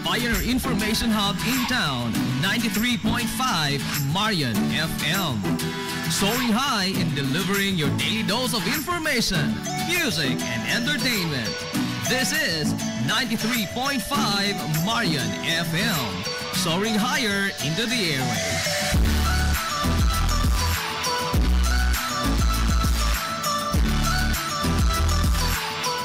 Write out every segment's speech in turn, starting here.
Pioneer Information Hub in town, 93.5 Marian FM. Soaring high in delivering your daily dose of information, music, and entertainment. This is 93.5 Marian FM. Soaring higher into the airwaves.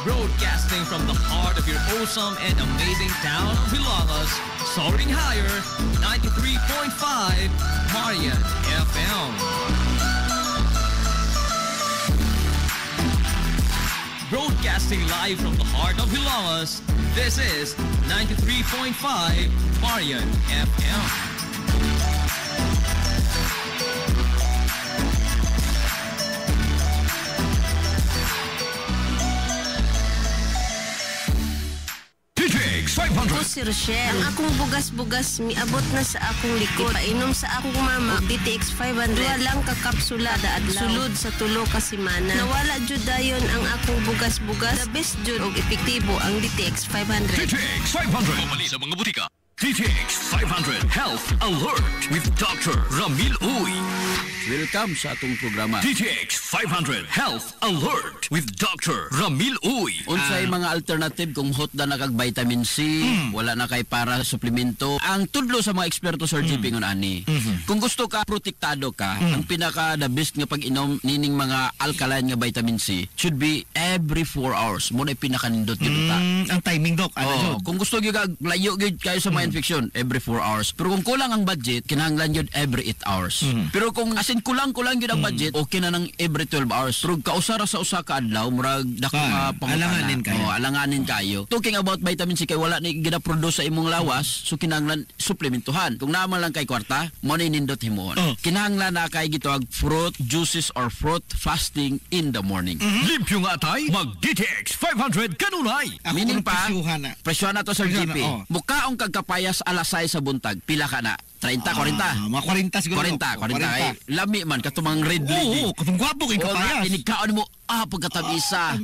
Broadcasting from the heart of your awesome and amazing town of Hilagas, soaring higher, 93.5 Marian FM. Broadcasting live from the heart of Hilagas, this is 93.5 Marian FM. Ako si Rochelle. Ang akong bugas-bugas miabot na sa akong likod. Painom sa akong mama DTX 500. Dua lang ka kapsula daadlaw. Sulod sa tulo ka semana. Nawala jud dayon ang akong bugas-bugas. The best jud og epektibo ang DTX 500. DTX 500. Pumali sa mga butika. DTX 500 Health Alert with Dr. Ramil Uy. Welcome sa atong programa. DTX 500 Health Alert with Dr. Ramil Uy. Unsay mga alternative kung hot na kag vitamin C, wala na kay para suplemento. Ang tudlo sa mga eksperto sa RGP ngon ani. Kung gusto ka protektado ka, ang pinaka the best nga pag-inom nining mga alkaline nga vitamin C should be every 4 hours. Mo na pinakanindot gyud ta. Ang timing doc, ano kung gusto gyud layo gyud kayo sa mga infection every 4 hours. Pero kung kulang ang budget, kinahanglan gyud every 8 hours. Pero kung kulang gyud ang budget, okay na nang every 12 hours. Pero kausara sa usa ka adlaw, murag dako alanganin kayo. Alanganin kayo. Talking about vitamin C kay wala ni gina-produce sa imong lawas, so kinahanglan suplementuhan. Kung naman lang kay kwarta, mo ni nindot himuon. Kinahanglan na kay gitawag fruit juices or fruit fasting in the morning. Limpyo nga tay, mag DTX 500 kanunay. Meaning pa, presyohan na to sa GP. Mukaong kagkapayas alas 6 sa buntag, pila ka na? 30, 40. Mga 40 siguro. 40. Ay, lami man, katumang red lady. Oo, katong gwapo kay kapayas. Inigkaon mo, pagkatabisa.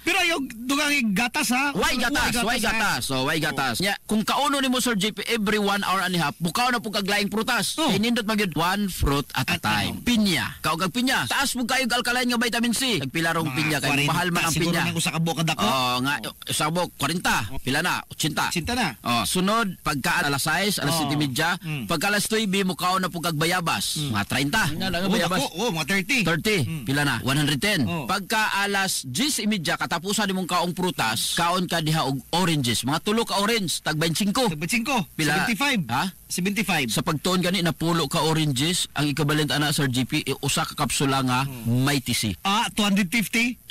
Pero ayaw, dugang gatas ha? Why gatas? So, why gatas? Kung kauno ni mo, Sir JP, every 1 hour and a half, bukaw na po kaglaing prutas. Inindot magyud one fruit at a time. Pinya. Kaugag pinya. Taas mo kayo alkaline nga vitamin C. Nagpilarong pinya, kay mahal man ang pinya. Siguro nang usakabok kadako. Usakabok, 40. Pila na? 80. 80 na. Sunod, pagka alas 6, alas 7:30, pagka alas 9, mukaw na po kag bayabas. Mga 30. Bayabas. Mga 30. 30. Pila na? 110. Pagka alas 10:30, katapusan nimong kaong prutas, kaon ka diha og oranges. Mga tulo ka orange, tag 25. Pila? 75. Ha? 75. Sa pagtuon gani na pulo ka oranges, ang equivalent ana Sir GP, usa ka kapsula nga may TC. 250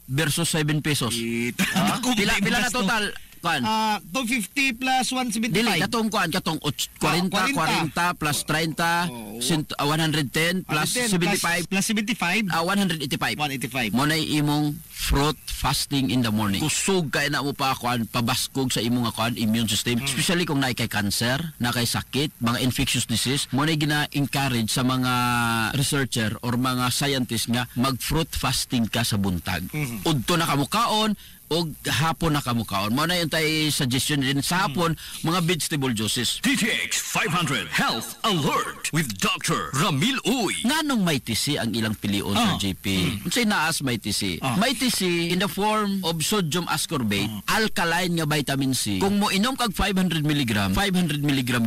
versus 7 pesos. Pila na total? 250 plus 175. Dili, katong 40 plus 30, 110 plus 75 plus 75, 185. Mo na imong fruit fasting in the morning. Kusog kay na mo pa pabaskog sa imong immune system, especially kung naay kay cancer, na kay sakit, mga infectious disease. Mo na gina-encourage sa mga researcher or mga scientist nga mag-fruit fasting ka sa buntag. Udto na kamo kaon o hapon na kamukaon. Mo na yung tayo suggestion din sa hapon, mga vegetable juices. DTX 500 Health Alert with Dr. Ramil Uy. Nganong may TC ang ilang pilion sa JP? Unsay naas may TC? May TC in the form of sodium ascorbate, alkaline nga vitamin C. Kung mo inom kag 500 mg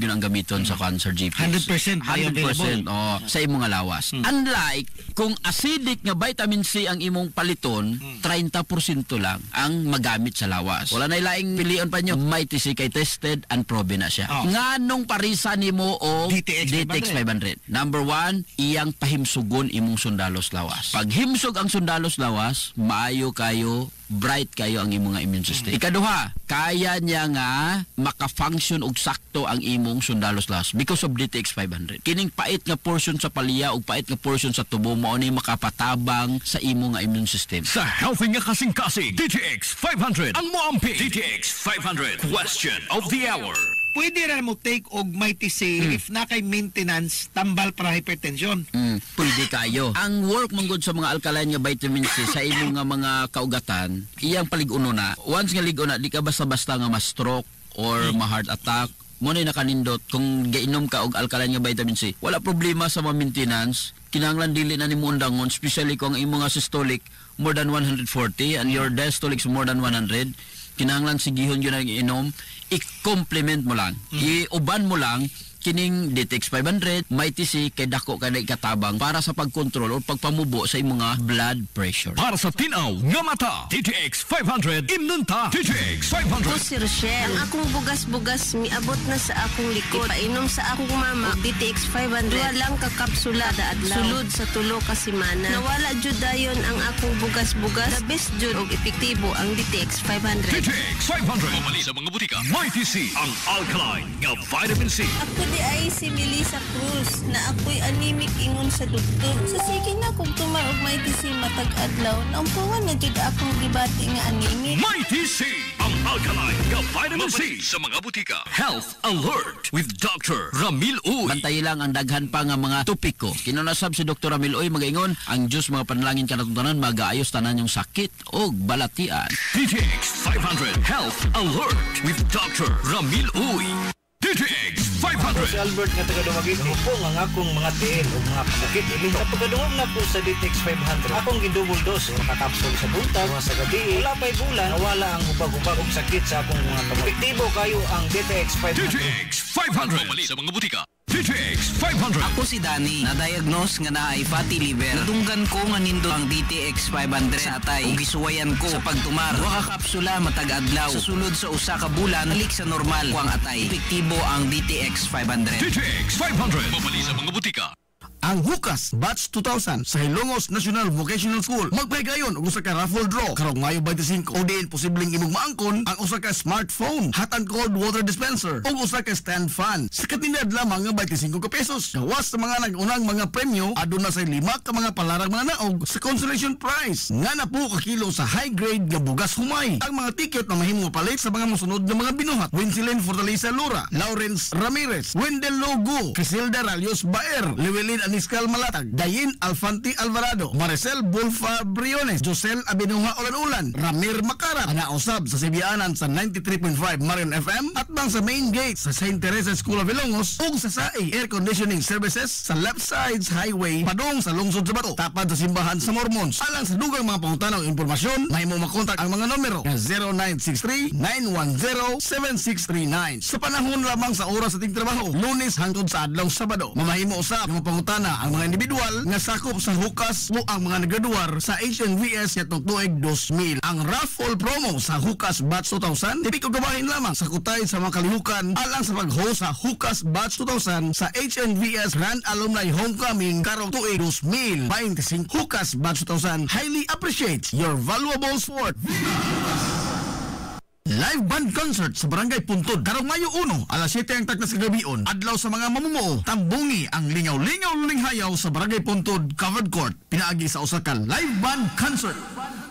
yun ang gamiton sa cancer JP. 100% 100% sa imong nga lawas. Unlike kung acidic nga vitamin C ang imong paliton, 30% lang ang magamit sa lawas. Wala na ilaing pilion pa nyo. May TC kay tested and proven na siya. Nganong parisa nimo o DTX 500? Number 1, iyang pahimsugon imong sundalos lawas. Pag himsog ang sundalos lawas, maayo kayo, bright kayo ang imong immune system. Ikaduha, kaya niya nga maka-function og sakto ang imong sundalos lawas because of DTX 500. Kining pait nga portion sa palya ug pait nga portion sa tubo mao ni makapatabang sa imong immune system. Sa healthy nga kasing-kasing, DTX 500 ang moampi. DTX 500 question of the hour. Pwede na mo take og may TC if na kay maintenance tambal para hypertension. Pwede kayo. Ang work manggod sa mga alkaline nga vitamin C sa imong nga mga kaugatan, iyang palig-uno na. Once nga lig-una, di ka basta-basta nga ma-stroke or ma-heart attack, mo na nakanindot kung gainom ka og alkaline nga vitamin C. Wala problema sa maintenance. Kinahanglan dili na nimo undangon, especially kung ang imong systolic more than 140 and your diastolic is more than 100. Kinahanglan sigihon yun ang inom, i-complement mo lang, i-uban mo lang kining DTX 500, Mighty C, kay dako kada ikatabang para sa pagkontrol o pagpamubo sa imong mga blood pressure. Para sa tinaw nga mata, DTX 500 imnunta. DTX 500. Ako si Rochelle. Ang akong bugas-bugas miabot na sa akong likod. Painom sa akong mama og DTX 500. Duha lang ka kapsula adlaw. Sulod sa tulo ka semana. Nawala jud dayon ang akong bugas-bugas. The best jud og epektibo ang DTX 500. DTX 500. Mamali sa mga butika. Mighty C, ang alkaline nga vitamin C. Ako di ay si Melissa Cruz na ako'y anemic ingon sa doktor. Sa sige na kung tumar og Mighty C matag adlaw, naumpuan na jud akong gibati nga anemic. Mighty C, ang alkaline nga vitamin C sa mga butika. Health Alert with Dr. Ramil Uy. Bantay lang ang daghan pa nga mga topiko. Kinunasab si Dr. Ramil Uy magaingon, ang Diyos mga panalangin kanatungtanan magaayos tanan yung sakit o balatian. DTX 500 Health Alert with Dr. Ramil Uy. DTX 500. Si Albert nga taga Dumagit, po nga akong mga tiil o mga pasakit. Iling kapagdungog na po sa DTX 500. Akong gidouble dose o makakapsul sa buntag, mga sa gabi. Wala pa'y bulan, nawala ang upag-upag og sakit sa akong mga kamay. Epektibo kayo ang DTX 500. DTX 500. Mamali sa mga butika. DTX 500. Ako si Danny, na-diagnose nga na ay fatty liver. Nadunggan ko nga nindo ang DTX 500 sa atay. Ug gisuwayan ko sa pagtumar. Duha ka kapsula matag adlaw. Sa sulod sa usa ka bulan, balik sa normal ko ang atay. Epektibo ang DTX 500. DTX 500. Mamali sa mga butika. Ang Hukas Batch 2000 sa Hilongos National Vocational School magpahigayon og usa ka raffle draw karong Mayo 25 o diin posibleng imong maangkon ang usa ka smartphone, hot and cold water dispenser ug usa ka stand fan sa katinad lamang nga 25 ka pesos. Gawas sa mga nag-unang mga premyo aduna sa 5 ka mga palarang mga naog sa consolation prize nga na po ka kilo sa high grade nga bugas humay. Ang mga ticket na mahimong mapalit sa mga mosunod nga mga binuhat: Winsilin Fortaleza Lura, Lawrence Ramirez, Wendell Logo, Crisilda Ralios Baer, Llewellyn Aniscal Malatag, Dayin Alfanti Alvarado, Maricel Bulfa Briones, Josel Abinuha Ulan-Ulan, Ramir Makarat, anausab sa Sibianan sa 93.5 Marion FM at bang sa main gate sa St. Teresa School of Ilongos ug sa SAE Air Conditioning Services sa left side highway padung sa lungsod sa Bato tapad sa simbahan sa Mormons. Alang sa dugang mga pangutana o impormasyon, mahimo makontak ang mga numero 0963-910-7639 sa panahon lamang sa oras sa ating trabaho, Lunes hangtod sa adlaw Sabado. Mamahimo usab mga pangutana ang mga individual nga sakop sa Hukas o ang mga nagaduwar sa HNVS yatong tuig 2000. Ang raffle promo sa Hukas Batch 2000 tipi ko gabahin lamang sa kutay sa mga kalihukan alang sa pag-host sa Hukas Batch 2000 sa HNVS Grand Alumni Homecoming karong tuig 2025. Hukas Batch 2000 highly appreciates your valuable support. Live band concert sa Barangay Puntod karong Mayo 1 alas 7 ang tagnas kagabion. Adlaw sa mga mamumuo, tambungi ang lingaw-lingaw linghayaw sa Barangay Puntod Covered Court pinaagi sa usa ka live band concert.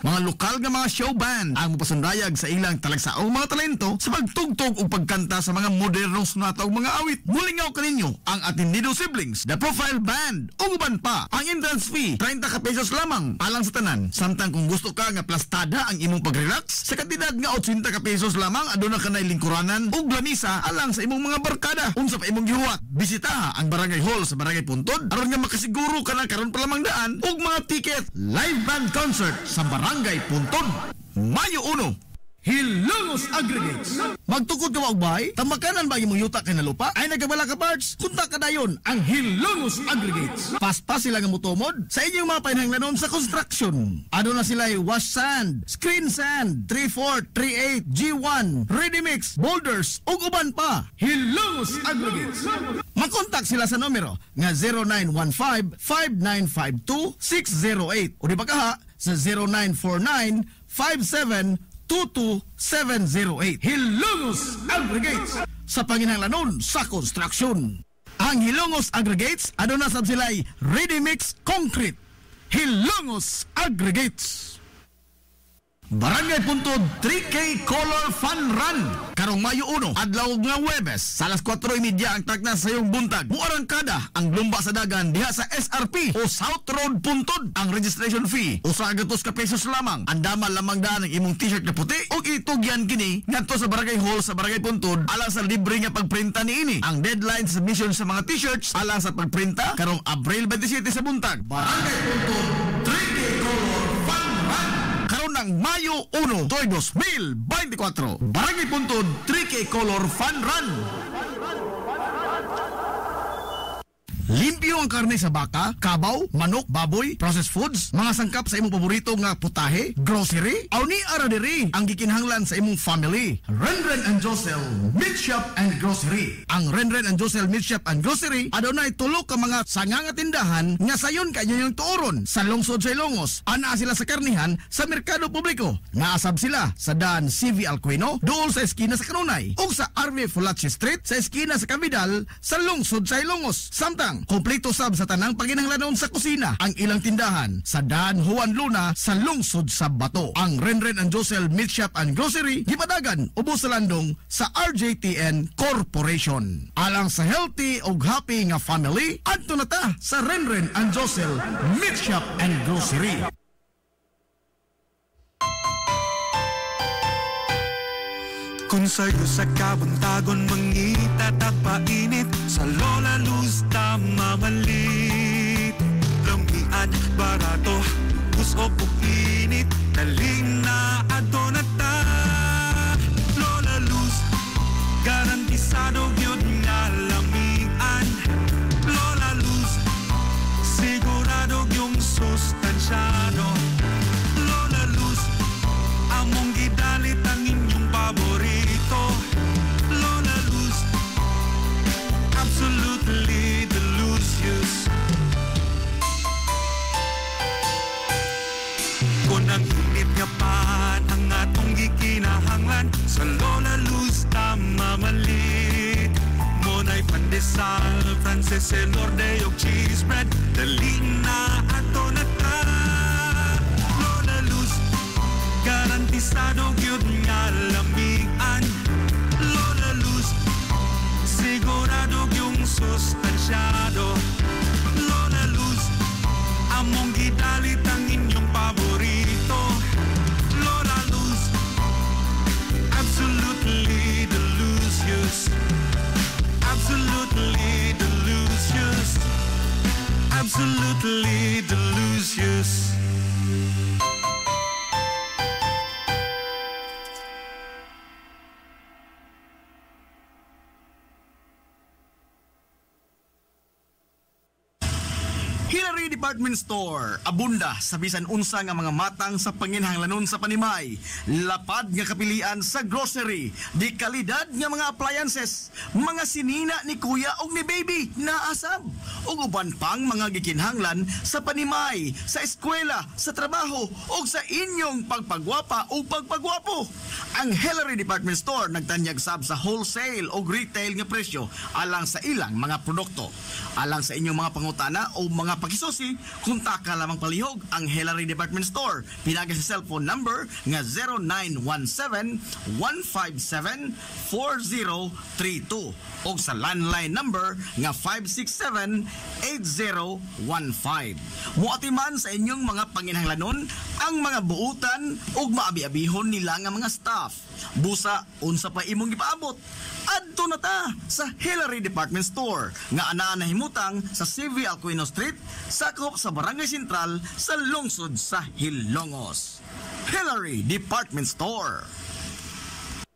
Mga lokal nga mga show band ang mapasundayag sa ilang talagsaong mga talento sa pagtugtog o pagkanta sa mga modernong sunata o mga awit. Mulingaw kaninyo ang Atendido Siblings, The Profile Band, o uban pa. Ang entrance fee, 30 ka pesos lamang alang sa tanan. Samtang kung gusto ka nga plastada ang imong pag-relax, sa kantidad nga 80 ka pesos lamang aduna ka na lingkuranan o lamisa alang sa imong mga barkada. Unsa pa imong gihuwat, bisita ang Barangay Hall sa Barangay Puntod aron nga makasiguro ka na karon pa lamang daan og mga ticket. Live band concert sa Barangay Puntod, Mayo 1. Hilongos Aggregates. Magtukod ka og bay, tamakanan ba imong yuta kay na lupa? Ay nagabala ka parts, kunta ka dayon ang Hilongos Aggregates. Paspas sila nga motomod sa inyong mga panahanglanon sa construction. Ano na sila wash sand, screen sand, 3/4, 3/8, G1, ready mix, boulders ug uban pa. Hilongos Aggregates. Makontak sila sa numero nga 0915-5952-608 o di ba kaha sa 0949-5722-708. Hilongos Aggregates sa panginahanglanon sa construction. Ang Hilongos Aggregates aduna sab sila'y ready mix concrete. Hilongos Aggregates. Barangay Puntod 3K Color Fun Run. Karong Mayo 1, adlaw nga Huwebes, sa alas 4:30 ang tagnas sa iyong buntag. Muarangkada ang lumba sa dagan diha sa SRP o South Road Puntod. Ang registration fee usa ka 2 pesos lamang. Andama lamang daan ang imong t-shirt na puti o itugyan kini ngadto sa Barangay Hall sa Barangay Puntod alang sa libre nga pagprinta niini. Ang deadline sa submission sa mga t-shirts alang sa pagprinta karong Abril 27 sa buntag. Barangay Puntod 3K Color Fun Run. Karon ng Mayo 1, 2024. Barangay Puntod 3K Color Fun Run. Limpyo ang karne sa baka, kabaw, manok, baboy, processed foods, mga sangkap sa imong paborito nga putahe, grocery, aw ni ara diri ang gikinahanglan sa imong family. Renren and Josel Meat Shop and Grocery. Ang Renren and Josel Meat Shop and Grocery adunay tulo ka mga sanga nga tindahan nga sayon kanyo yung tuoron sa lungsod sa Ilongos. Ana sila sa karnihan sa merkado publiko. Naasab sila sa Dan CV Alcuino dool sa eskina sa Kanunay ug sa RV Fulache Street sa eskina sa Cabidal sa lungsod sa Ilongos. Samtang kompleto sab sa tanang paginahanglanon sa kusina ang ilang tindahan sa Dan Juan Luna sa lungsod sa Bato. Ang Renren and Josel Meat Shop and Grocery gipadagan ubos sa landong sa RJTN Corporation. Alang sa healthy ug happy nga family, adto na ta sa Renren and Josel Meat Shop and Grocery. Kung sa'yo sa kabuntagon mangita tagpainit sa Lola Luz mamalit lumian barato gusto ko init daling na adonata Lola Luz garantisado yun nga lamian Lola Luz sigurado yung sustansyado Lola Luz among gidalit ang inyong paborito Lola Luz absolutely delicious kung ang init nga pan ang atong gikinahanglan sa Lola Luz mamalit monay pandesal Frances Elorde og cheese bread daling na ato na ta Lola Luz garantisado gyud nga lamian Lola Luz sigurado yung sustansyado Lola Luz among gidalit ang inyong paborito Lola Luz absolutely delicious absolutely delicious absolutely delicious Hillary Department Store, abunda sa bisan unsa nga mga matang sa panginhanglanon sa panimay, lapad nga kapilian sa grocery, di kalidad nga mga appliances, mga sinina ni kuya og ni baby naasab, ug uban pang mga gikinhanglan sa panimay, sa eskwela, sa trabaho ug sa inyong pagpagwapa o pagpagwapo. Ang Hillary Department Store nagtanyag sab sa wholesale o retail nga presyo alang sa ilang mga produkto. Alang sa inyong mga pangutana o mga pakisusi, kontak ka lamang palihog ang Hillary Department Store. Pinagi sa cellphone number nga 0917-157-4032 o sa landline number nga 567-8015. Muatiman sa inyong mga panginhanglanon ang mga buutan o maabi-abihon nila nga mga staff. Busa, unsa pa imong gipaabot? Adto na ta sa Hillary Department Store nga anaa na himutang sa CV Alcuino Street, sakop sa Barangay Sentral sa lungsod sa Hilongos. Hillary Department Store.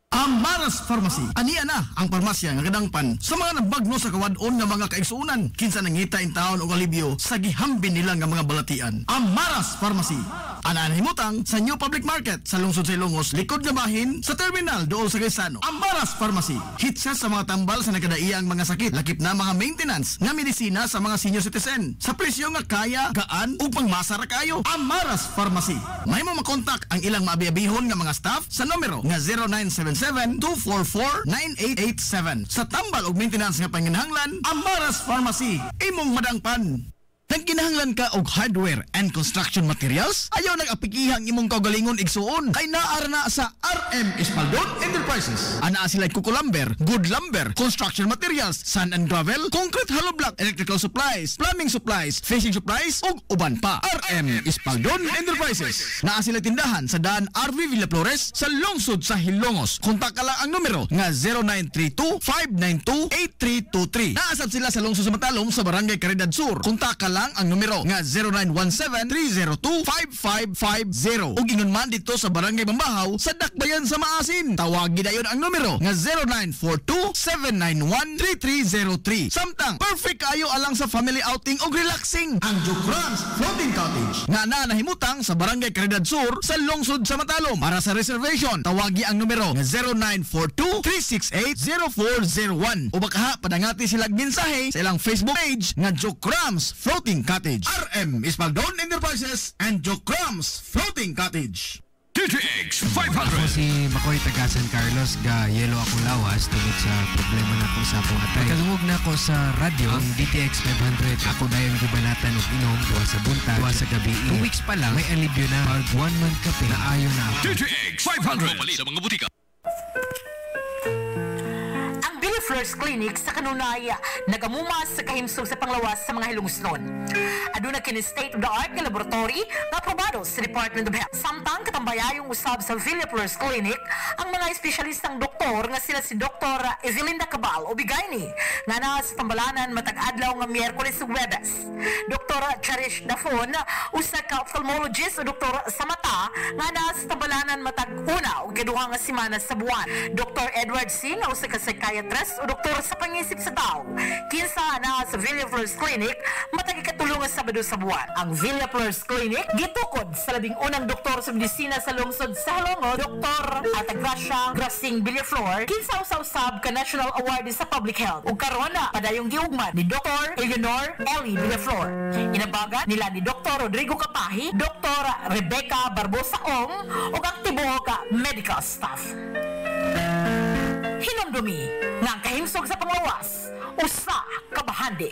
Amaras Pharmacy. Aniya na ang parmasya nga kadangpan sa mga nabagno sa kawadon nga mga kaigsuunan kinsa nangita in taon og alibyo sa gihambin nila nga mga balatian. Amaras Pharmacy. Anaan himutang sa New Public Market sa lungsod sa Ilongos, likod nga bahin sa terminal dool sa Gaisano. Amaras Pharmacy. Hitsa sa mga tambal sa nagkadaiyang mga sakit, lakip na mga maintenance nga medisina sa mga senior citizen. Sa presyo nga kaya, gaan ug pangmasara kayo. Amaras Pharmacy. May mo makontak ang ilang maabi-abihon nga mga staff sa numero nga 0977-244-9887. Sa tambal ug maintenance nga panginhanglan, Amaras Pharmacy. Imong madangpan. Nagkinahanglan ka og hardware and construction materials? Ayaw nag-apikihang imong kaugalingon igsuon. Kay naara na sa RM Espaldon Enterprises. Anaa sila kuko lumber, good lumber, construction materials, sand and gravel, concrete hollow block, electrical supplies, plumbing supplies, fishing supplies, ug uban pa. RM Espaldon Enterprises. Naa sila tindahan sa daan RV Villa Flores sa lungsod sa Hilongos. Kontak ka lang ang numero nga 0932-592-8323. Naasab sila sa lungsod sa Matalom sa Barangay Caridad Sur. Kontak ka lang ang numero nga 0917-302-5550. Ug ingon man dito sa Barangay Bambahaw sa Dakbayan sa Maasin. Tawagin dayon ang numero nga 0942-791-3303. Samtang perfect kayo alang sa family outing ug relaxing ang Jokrans Floating Cottage nga nahimutang sa Barangay Caridad Sur sa lungsod sa Matalom. Para sa reservation, tawagi ang numero nga 0942-368-0401. O baka padangati silang mensahe sa ilang Facebook page nga Jokrans Floating Cottage. RM Espaldon Enterprises and Jokrams Floating Cottage. DTX Ako 500. si Makoy taga San Carlos ga yelo akong lawas tungod sa problema na ko sa akong atay. Kalungog na ako sa radyo ang DTX 500. Ako dayon gibanatan og inom tuwa sa buntag, tuwa sa gabi. 2 weeks pa lang may alibyo na. Mag 1 month kape na ayo na ako. DTX 500. Mali sa mga butika. Flores Clinic sa kanunay nagamumas sa kahimsog sa panglawas sa mga hilungsnon. Aduna kini state-of-the-art nga laboratory na aprobado sa Department of Health. Samtang katambayayong usab sa Villa Flores Clinic ang mga espesyalistang doktor nga sila si Dr. Evelinda Cabal o Bigayni nga na sa tambalanan matag adlaw nga Miyerkules ug Huwebes. Dr. Cherish Dafon usa ka ophthalmologist o doktor sa mata nga na sa tambalanan matag una ug kaduha nga semana sa buwan. Dr. Edward C nga usa ka psychiatrist o doktor sa pangisip sa tao. Kinsa na sa Villa Flores Clinic matag ikatulong nga Sabado sa buwan. Ang Villa Flores Clinic gitukod sa labing unang doktor sa medisina sa lungsod sa Halongo, Dr. Altagracia Grasing Villaflor, kinsa usab ka National Award sa Public Health. Ug karon na padayong giugmad ni Dr. Eleanor Ellie Villaflor. Inabagan nila ni Dr. Rodrigo Kapahi, Dr. Rebecca Barbosa Ong ug aktibo ka medical staff. Hinumdumi nga ang kahimsog sa panglawas usa ka bahandi.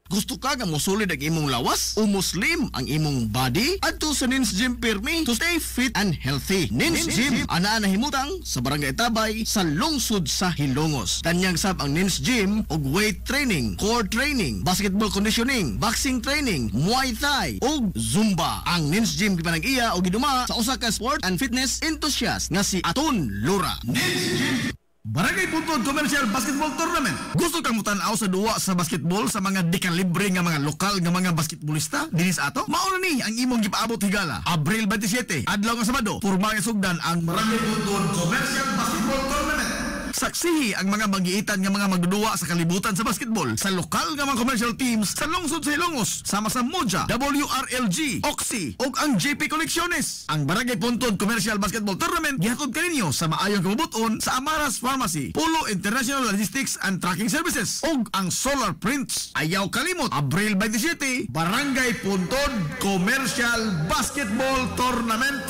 Gusto ka nga mosulid ang imong lawas o muslim ang imong body? Adto sa Nins Gym Pirmi to stay fit and healthy. Nins Gym ana nahimutang sa Barangay Tabay sa lungsod sa Hilongos. Tanyang sab ang Nins Gym og weight training, core training, basketball conditioning, boxing training, Muay Thai ug Zumba. Ang Nins Gym gipanag-iya o giduma sa usa ka sport and fitness enthusiast nga si Aton Lura. Nins Gym Barangay Puntod Commercial Basketball Tournament. Gusto kang mutanaw sa duwa sa basketball sa mga dekalibre nga mga lokal nga mga basketballista dinis ato? Mauna ni ang imong gipaabot higala. Abril 27, adlaw nga Sabado, porma nga sugdan ang Barangay Puntod Commercial Basketball Tournament. Saksihi ang mga magiitan nga mga magduduwa sa kalibutan sa basketball sa lokal nga mga commercial teams sa lungsod sa Hilongos sama sa Moja, WRLG, Oxy ug ang JP Collecciones. Ang Barangay Puntod Commercial Basketball Tournament gihatod kaninyo sa maayong kabubuton sa Amaras Pharmacy, Polo International Logistics and Tracking Services ug ang Solar Prints. Ayaw kalimot, Abril 27, Barangay Puntod Commercial Basketball Tournament.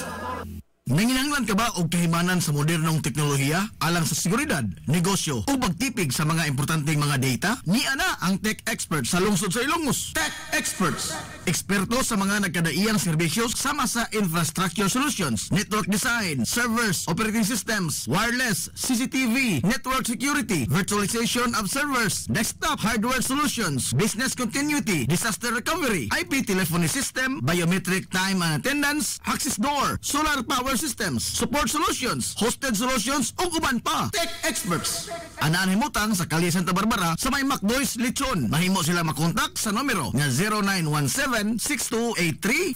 Nanginahanglan ka ba og kahimanan sa modernong teknolohiya alang sa seguridad, negosyo o pagtipig sa mga importanteng mga data? Niya na ang Tech Experts sa lungsod sa Ilongos. Tech Experts, eksperto sa mga nagkadaiyang serbisyo sama sa infrastructure solutions, network design, servers, operating systems, wireless, CCTV, network security, virtualization of servers, desktop hardware solutions, business continuity, disaster recovery, IP telephony system, biometric time and attendance, access door, solar power systems, support solutions, hosted solutions ug uban pa. Tech Experts. Anaan himutang sa Kalye Santa Barbara sa may Macdoys Lechon. Mahimo sila makontak sa numero nga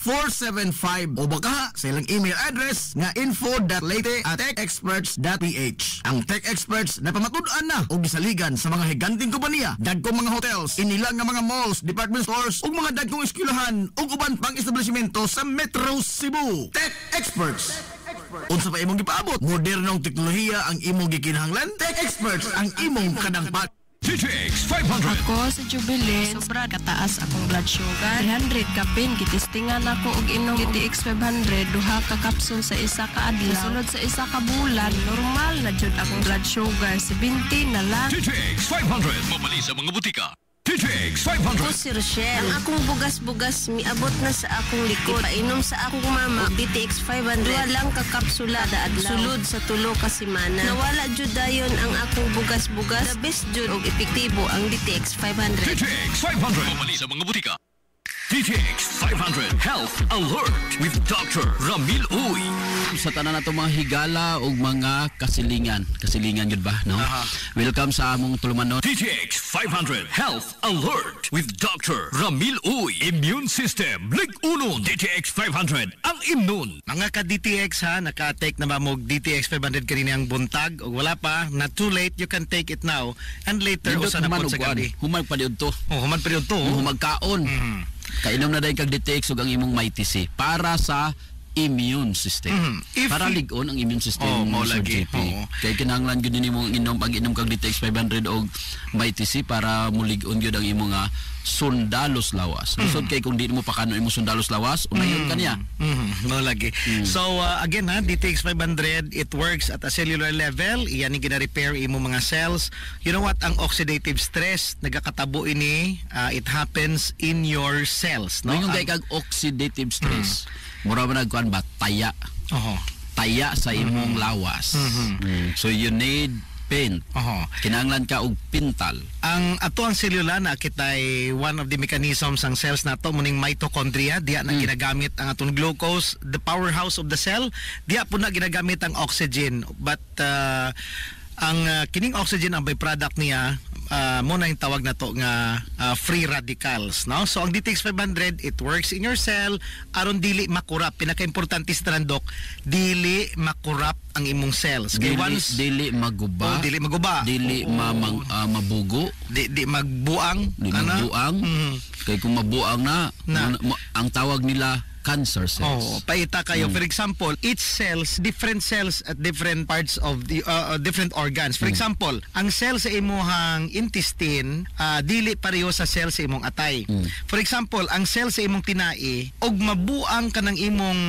0917-6283-475 o baka sa ilang email address nga info.leyte@techexperts.ph. Ang Tech Experts na pamatud-an na o gisaligan sa mga higanting kompanya, dagkong mga hotels, inilang nga mga malls, department stores ug mga dagkong eskwelahan ug uban pang establishmento sa Metro Cebu. Tech Experts. Unsa pa imong gipaabot? Modernong teknolohiya ang imong gikinahanglan? Tech Experts ang imong kadangpat. DTX 500. Ako sa Jubilee, sobra kataas akong blood sugar. 300 kapin, gitistingan ako og inom DTX 500, duha ka kapsul sa isa ka adlaw. Sunod sa isa ka bulan, normal na jud akong blood sugar, 70 na lang. DTX 500. Mamali sa mga butika. DTX Ako 500. si Rochelle. Ang akong bugas-bugas miabot na sa akong likod. Painom sa akong mama og DTX 500. Duha lang ka kapsula da adlaw. Sulod sa tulo ka semana. Nawala jud dayon ang akong bugas-bugas. The best jud og epektibo ang DTX 500. DTX 500. Mamali sa mga butika. DTX 500 Health Alert with Dr. Ramil Uy. Sa tanan nato mga higala ug mga kasilingan. Kasilingan yun ba, no? Welcome sa among tulumanon. DTX 500 Health Alert with Dr. Ramil Uy. Immune System Lig Unon. DTX 500 ang immune. Mga ka-DTX ha, naka-take na ba mo DTX 500 kanina ang buntag o wala pa, not too late, you can take it now and later usa na po sa gabi. Humag pa diyon to. Humag pa diyon to. Humag kaon. Kainom na dahil kag DTX ug ang imong mighty C para sa immune system. Para ligon ang immune system mo lagi. Kay kinahanglan gyud nimo inom pag-inom kag DTX 500 og mighty C para muligon gyud ang imong sundalos lawas. Lisod kay kung di mo pakano imong sundalos lawas, unayon kaniya. Mo lagi. So again ha, DTX 500 it works at a cellular level. Iyan ni gina-repair imo mga cells. You know what ang oxidative stress nagakatabo ini it happens in your cells, no? Yung kay kag oxidative stress. Mura ba nagkuan ba taya? Taya sa imong lawas. So you need paint. Kinahanglan ka og pintal. Ang ato ang selula na kitay one of the mechanisms ang cells nato muning mitochondria, diya na ginagamit ang atong glucose, the powerhouse of the cell, diya po na ginagamit ang oxygen. But ang kining oxygen ang byproduct niya mo na yung tawag na to nga free radicals, no? So ang DTX 500 it works in your cell aron dili makurap. Pinaka-importante sa dok, dili makurap ang imong cells. Kay once dili maguba, dili maguba, dili mabugo, di magbuang, kay kung mabuang na ang tawag nila cancer cells. Paita kayo. For example, each different cells at different parts of the different organs. For example, ang cell sa imong intestine dili pareho sa cell sa imong atay. For example, ang cell sa imong tinai og mabuang kanang imong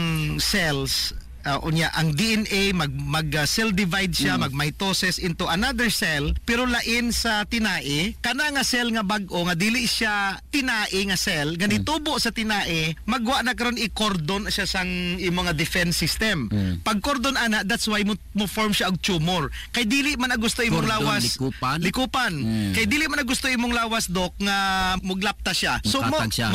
cells unya ang DNA mag cell divide siya, mag mitosis into another cell, pero lain sa tinai kana nga cell nga bag-o nga dili siya tinai nga cell ganitubo sa tinai magwa na karon i-cordon siya sang imong defense system. Pag cordon ana, that's why mo form siya og tumor. Kay dili man gusto imong lawas likupan. Kay dili man gusto imong lawas dok nga muglapta siya. So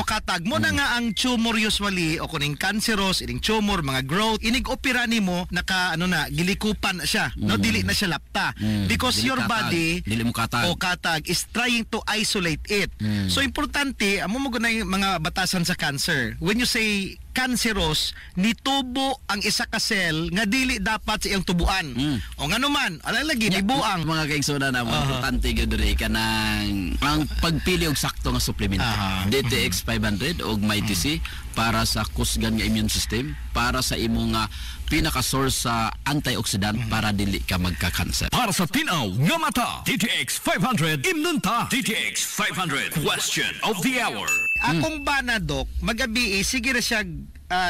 mukatag mo na nga ang tumor usually o kuning cancerous ining tumor mga growth inig opera nimo naka gilikupan siya, no, dili na siya lapta because your body dili mo katag is trying to isolate it. So importante amo mo gunay mga batasan sa cancer. When you say cancerous, nitubo ang isa ka cell nga dili dapat sa iyang tubuan. O ngano man, alalagi nibuang. Mga kaigsoon na mo, importante gyud diri kanang ang pagpili og sakto nga supplement. DTX 500 og mighty C para sa kusgan nga immune system, para sa imong pinaka-source sa antioxidant para dili ka magka-cancer. Para sa tinaw nga mata, DTX 500 imnunta. DTX 500 question of the hour. Akong bana dok, magabi sige ra siya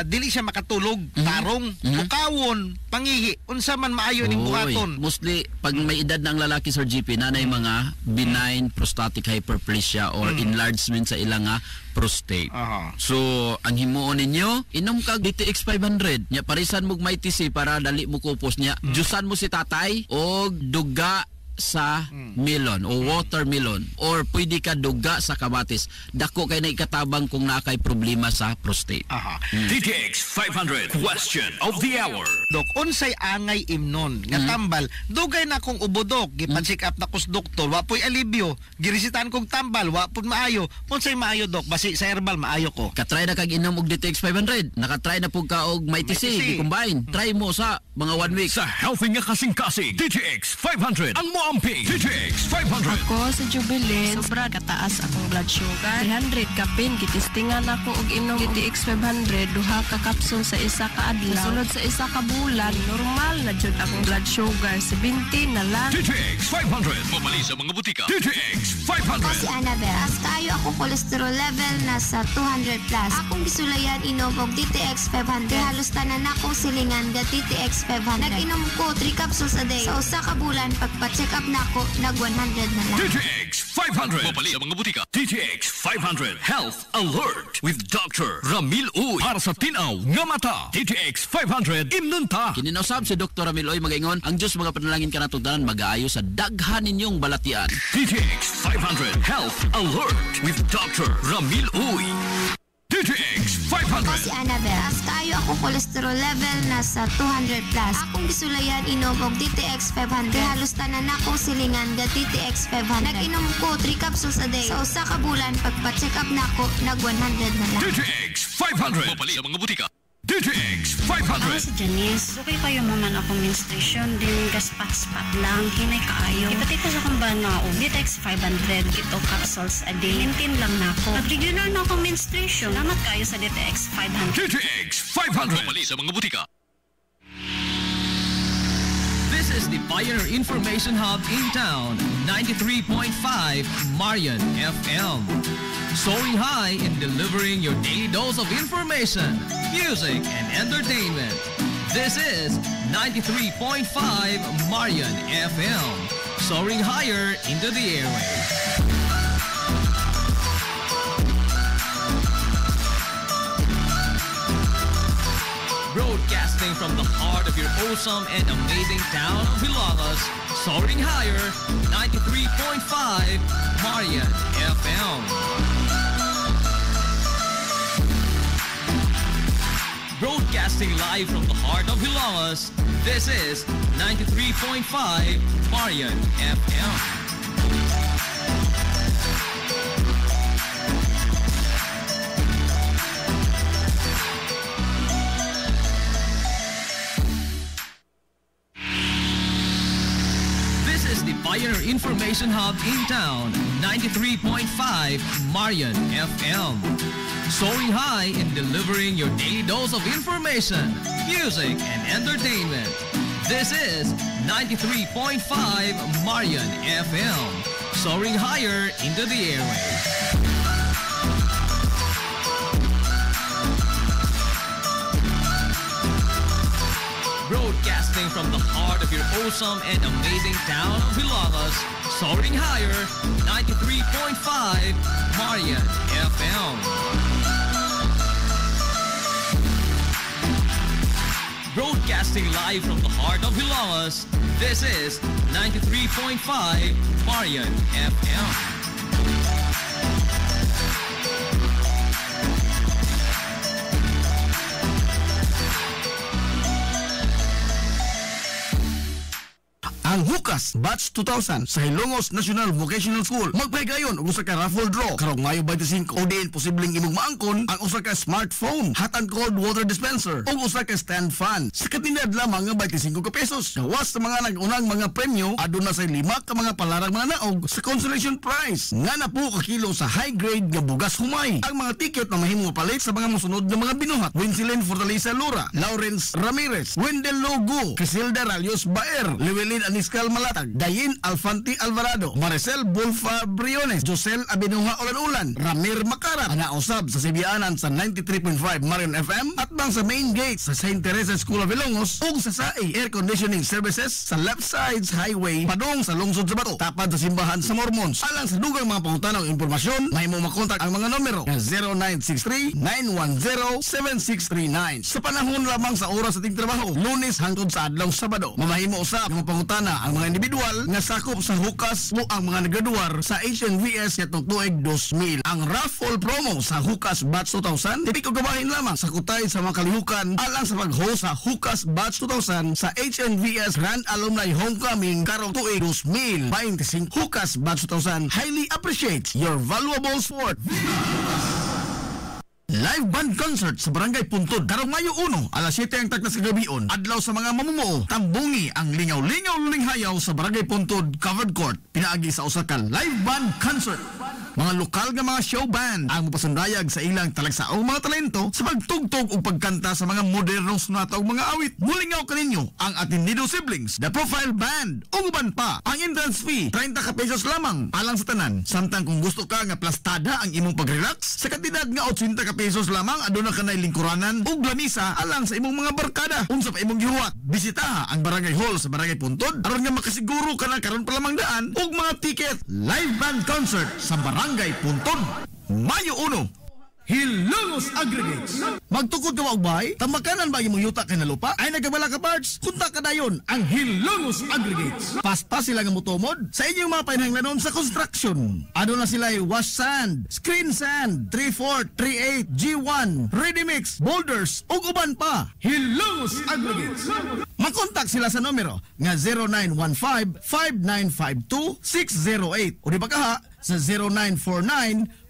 dili siya makatulog, tarong, mukawon, pangihi, unsa man maayo ning buhaton. Mostly pag may edad na ang lalaki Sir GP nanay mga benign prostatic hyperplasia or enlargement sa ilang prostate. So ang himuon ninyo inom kag DTX 500 nya parisan mo mighty C para dali mo kupos niya. Jusan mo si tatay og duga sa melon o watermelon or pwede ka duga sa kamatis. Dako kay na ikatabang kung nakay problema sa prostate. DTX 500 question of the hour. Dok, unsay angay imnon nga tambal dugay na kong ubodok gipa-check up na kus doktor wa poy alibyo girisitan kong tambal wa pud maayo. Unsay maayo dok basi sa herbal maayo ko. Katry na kag inom og DTX 500. Nakatry na pug ka og mighty C gi-combine. Try mo sa mga 1 week sa healthy nga kasing-kasing. DTX 500 ang moamping. DTX 500. Ako sa Jubilee, sobra kataas akong blood sugar. 300 kapin, gitistingan ako og inom DTX 500, duha ka kapsul sa isa ka adlaw. Sulod sa isa ka bulan, normal na jud akong blood sugar, 70 na lang. DTX 500. Mamali sa mga butika. DTX 500. Ako si Annabelle. As kayo ako cholesterol level nasa 200 plus. Akong bisulayan inom og DTX 500. Halos tanan akong silingan ga DTX 500. Nag-inom ko 3 capsules a day. Sa usa ka bulan, pagpa-check up na ako, nag-100 na lang. DTX 500. Mapali ang mga butika. DTX 500 Health Alert with Dr. Ramil Uy. Para sa tinaw nga mata. DTX 500 imnunta. Kininusab si Dr. Ramil Uy magaingon, ang Diyos mga panalangin ka natugdanan mag-aayo sa daghan ninyong balatian. DTX 500 Health Alert with Dr. Ramil Uy. DTX 500. Ako si Annabelle. As kayo ako cholesterol level nasa 200 plus. Akong gisulayan inom og DTX 500. Halos tanan akong silingan ga DTX 500. Nag-inom ko 3 capsules a day. Sa usa ka bulan pagpa-check up na ako, nag-100 na lang. DTX 500. Mapali ang mga butika. DTX 500. Ako si Janice. Okay kayo mo man akong menstruation. Din gaspat-spat lang. Hinay kaayo. Ipati ko sa kong bana o DTX 500. Ito capsules a day. Maintain lang na ako. Pag-regular na akong menstruation. Salamat kayo sa DTX 500. DTX 500. Mapali sa mga butika. This is the Pioneer Information Hub in town, 93.5 Marian FM. Soaring high in delivering your daily dose of information, music, and entertainment. This is 93.5 Marian FM. Soaring higher into the airwaves. Broadcasting from the heart of your awesome and amazing town of Hilagas, soaring higher, 93.5 Marian FM. Broadcasting live from the heart of Hilagas, this is 93.5 Marian FM. Pioneer Information Hub in town, 93.5 Marian FM. Soaring high in delivering your daily dose of information, music, and entertainment. This is 93.5 Marian FM. Soaring higher into the airwaves. Broadcasting from the heart of your awesome and amazing town of Hilagas, soaring higher, 93.5 Marian FM. Broadcasting live from the heart of Hilagas, this is 93.5 Marian FM. Ang Hukas Batch 2000 sa Hilongos National Vocational School magpahigayon og usa ka raffle draw karong Mayo 25 o diin posibleng imong maangkon ang usa ka smartphone, hot and cold water dispenser o usa ka stand fan sa katinad lamang nga 25 ka pesos. Gawas sa mga nag-unang mga premyo aduna sa 5 ka mga palarang mga naog sa consolation prize nga na po ka kilo sa high grade nga bugas humay. Ang mga ticket na mahimong palit sa mga mosunod nga mga binuhat: Winsilin Fortaleza Lura, Lawrence Ramirez, Wendell Logo, Crisilda Ralios Baer, Llewellyn Aniscal Malatag, Dayin Alfanti Alvarado, Maricel Bulfa Briones, Josel Abinuha Ulan-Ulan, Ramir Macara, anausab sa Sibianan sa 93.5 Marian FM at bang sa main gate sa St. Teresa School of Ilongos ug sa SAE Air Conditioning Services sa left sides highway padung sa lungsod sa Bato tapad sa simbahan sa Mormons. Alang sa dugang mga pangutana o impormasyon, mahimo makontak ang mga numero 0963-910-7639. Sa panahon lamang sa oras sa ating trabaho, Lunes hangtod sa adlaw Sabado. Mamahimo usab ang pangutana ang mga individual nga sakop sa hukas o ang mga nagaduwar sa HNVS yatong tuig 2000. Ang raffle promo sa Hukas Batch 2000 tipi ko gabahin lamang sa kutay sa mga kalihukan alang sa pag-host sa Hukas Batch 2000 sa HNVS Grand Alumni Homecoming karong tuig 2025. Hukas Batch 2000 highly appreciates your valuable support. Live band concert sa Barangay Puntod karong Mayo 1 alas 7 ang tagnas kagabion. Adlaw sa mga mamumuo, tambungi ang lingaw-lingaw linghayaw sa Barangay Puntod Covered Court. Pinaagi sa usa ka live band concert. Mga lokal nga mga show band ang mapasundayag sa ilang talagsaong mga talento sa pagtugtog ug pagkanta sa mga modernong sunata ug mga awit. Mulingaw kaninyo ang Atendido Siblings, The Profile Band, ug uban pa. Ang entrance fee 30 ka pesos lamang alang sa tanan. Samtang kung gusto ka nga plastada ang imong pag-relax, sa kantidad nga 80 ka pesos lamang aduna ka nay lingkuranan ug lamisa alang sa imong mga barkada. Unsa pa imong gihuwat? Bisitaha ang Barangay Hall sa Barangay Puntod aron nga makasiguro ka na karon pa lamang daan ug mga ticket. Live band concert sa Barangay Puntod, Mayo 1. Hilongos Aggregates. Magtukod ka og bay, tambakanan ba imong yuta kay na lupa? Ay nagabala ka parts, kunta ka dayon ang Hilongos Aggregates. Paspas sila nga motomod sa inyong mga panahanglanon sa construction. Ano na sila wash sand, screen sand, 3/4, 3/8, G1, ready mix, boulders ug uban pa. Hilongos Aggregates. Makontak sila sa numero nga 0915-5952-608 o di ba kaha sa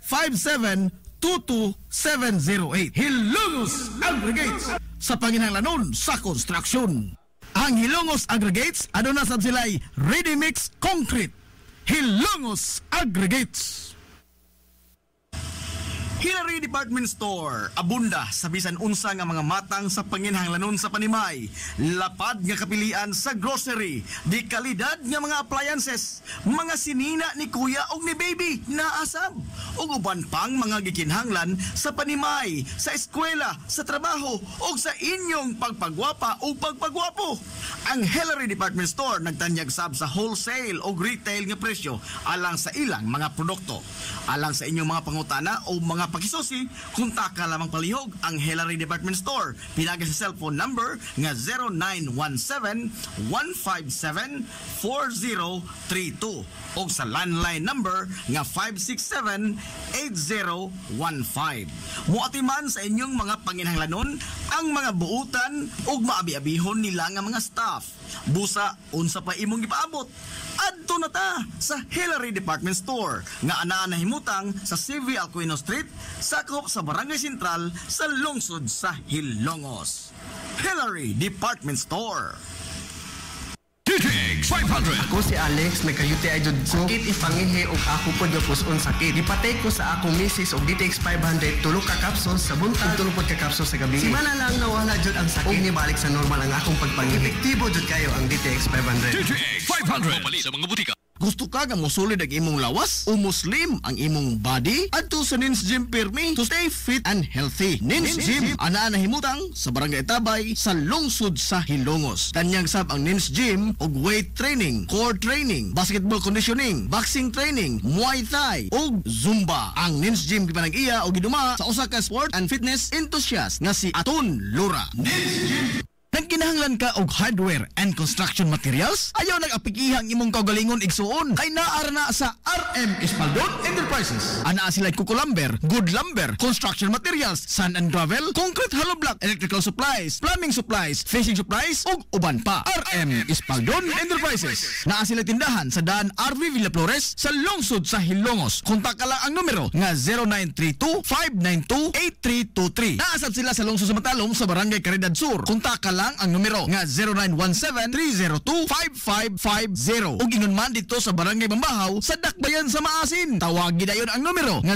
0949-5722-708. Hilongos Aggregates sa panginahanglanon sa construction. Ang Hilongos Aggregates aduna sab sila'y ready mix concrete. Hilongos Aggregates. Hillary Department Store, abunda sa bisan unsa nga mga matang sa panginahanglanon sa panimay, lapad nga kapilian sa grocery, di kalidad nga mga appliances, mga sinina ni kuya og ni baby naasab, ug uban pang mga gikinhanglan sa panimay, sa eskwela, sa trabaho ug sa inyong pagpagwapa o pagpagwapo. Ang Hillary Department Store nagtanyag sab sa wholesale o retail nga presyo alang sa ilang mga produkto. Alang sa inyong mga pangutana o mga pakisusi, kunta ka lamang palihog ang Hillary Department Store. Pinagi sa cellphone number nga 0917-157-4032 o sa landline number nga 567-8015. Muatiman sa inyong mga panginahanglanon ang mga buutan o maabi-abihon nila nga mga staff. Busa, unsa pa imong ipaabot? Adto na ta sa Hillary Department Store nga anaa na himutang sa CV Alcuino Street, sakop sa Barangay Sentral sa lungsod sa Hilongos. Hillary Department Store. DTX 500. Ako si Alex, nagka-UTI jud ko. Sakit ipanginhi og ako pod nga puson sakit. Ipatay ko sa akong misis og DTX 500 tulo ka capsules sa buntag, tulo pod ka capsules sa gabi. Simana lang nawala jud ang sakit. Og nibalik sa normal ang akong pagpanginhi. Epektibo jud kayo ang DTX 500. DTX 500. Mapali sa mga butika. Gusto ka nga mosulid ang imong lawas o muslim ang imong body? Adto sa Nins Gym Pirmi to stay fit and healthy. Nins Gym anaa na himutang sa Barangay Tabay sa lungsod sa Hilongos. Tanyag sab ang Nins Gym og weight training, core training, basketball conditioning, boxing training, Muay Thai ug Zumba. Ang Nins Gym gipanag-iya og giduma sa usa ka sport and fitness enthusiast nga si Aton Lura. Nins Gym. Nagkinahanglan ka og hardware and construction materials? Ayaw nag-apikihang imong kaugalingon igsuon kay naara na sa RM Espaldon Enterprises. Anaa sila Kuko Lumber, Good Lumber, construction materials, sand and gravel, concrete hollow block, electrical supplies, plumbing supplies, fishing supplies ug uban pa. RM Espaldon Enterprises. Naa sila tindahan sa daan RV Villa Flores sa lungsod sa Hilongos. Kontak ka lang ang numero nga 0932-592-8323. Naasab sila sa lungsod sa Matalom sa Barangay Caridad Sur. Kontak ka lang ang numero nga 0917-302-5550 ug ingon man dito sa Barangay Bambahaw sa Dakbayan sa Maasin. Tawagi dayon ang numero nga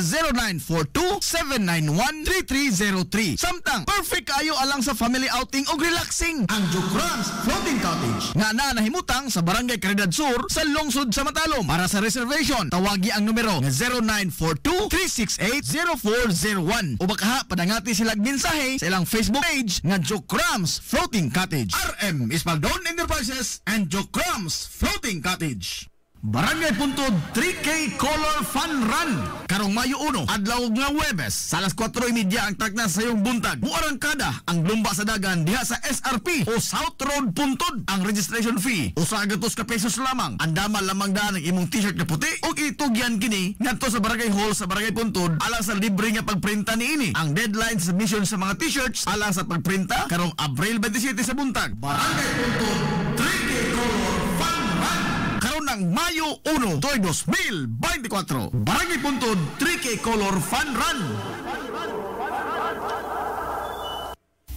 0942-791-3303. Samtang perfect kayo alang sa family outing ug relaxing ang Jokrams Floating Cottage nga naa nahimutang sa Barangay Caridad Sur sa lungsod sa Matalom. Para sa reservation tawagi ang numero nga 0942-368-0401 o baka padangati sila mensahe sa ilang Facebook page nga Jokrams Floating Cottage. RM Espaldon Enterprises and Jokrams Floating Cottage. Barangay Puntod 3K Color Fun Run karong Mayo 1 adlaw nga Huwebes sa alas 4:30 ang tagnas sa iyong buntag. Muarangkada ang lumba sa dagan diha sa SRP o South Road Puntod. Ang registration fee usa ka pesos lamang. Andama lamang daan ang imong t-shirt na puti ug itugyan kini ngadto sa Barangay Hall sa Barangay Puntod alang sa libre nga pagprinta niini. Ang deadline sa submission sa mga t-shirts alang sa pagprinta karong Abril 27 sa buntag. Barangay Puntod 3K Color Fun Run karon ng Mayo 1, 2024. Barangay Puntod 3K Color Fun Run.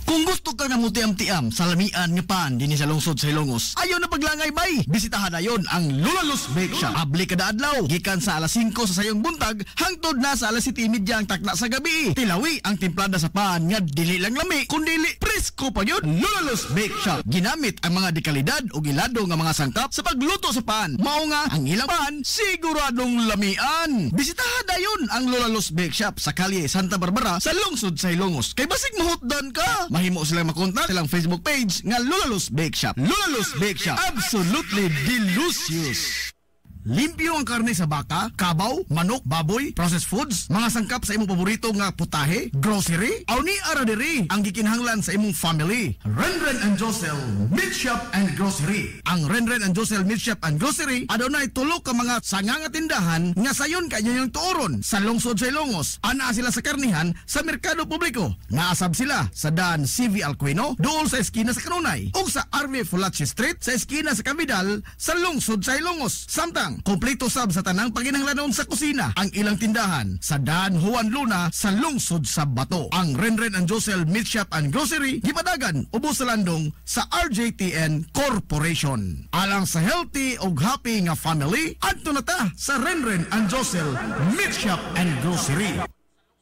Kung gusto ka nga mutiam-tiam sa lamian nga pan dinhi sa lungsod sa Ilongos. Ayaw na paglangay bay. Bisitahan na yon ang Lulalos Bake Shop. Abli kada adlaw gikan sa alas 5 sa sayong buntag hangtod na sa alas 7:30 ang takna sa gabi. Tilawi ang timplada sa pan nga dili lang lami kundi presko pa yun. Lulalos Bake Shop ginamit ang mga dekalidad o gilado nga mga sangkap sa pagluto sa pan. Mao nga ang ilang pan siguradong lamian. Bisitahan na yon ang Lulalos Bake Shop sa kalye Santa Barbara sa lungsod sa Ilongos. Kay basig mahutdan ka, mahimo silang makontak silang Facebook page nga Lulalos Bake Shop. Lulalos Bake Shop, absolutely delicious. Limpyo ang karne sa baka, kabaw, manok, baboy, processed foods, mga sangkap sa imong paborito nga putahe, grocery, aw ni ara diri ang gikinahanglan sa imong family. Renren and Josel Meat Shop and Grocery. Ang Renren and Josel Meat Shop and Grocery adunay tulo ka mga sanga nga tindahan nga sayon kay inyong tuoron sa lungsod sa Ilongos. Ana sila sa karnihan sa merkado publiko. Naasab sila sa Dan CV Alcuino dool sa eskina sa Kanunay ug sa RV Fulache Street sa eskina sa Cabidal sa lungsod sa Ilongos. Samtang kompleto sab sa tanang paginahanglanon sa kusina ang ilang tindahan sa Dan Juan Luna sa lungsod sa Bato. Ang Renren and Josel Meat Shop and Grocery gipadagan ubos sa landong sa RJTN Corporation. Alang sa healthy ug happy nga family, adto na ta sa Renren and Josel Meat Shop and Grocery.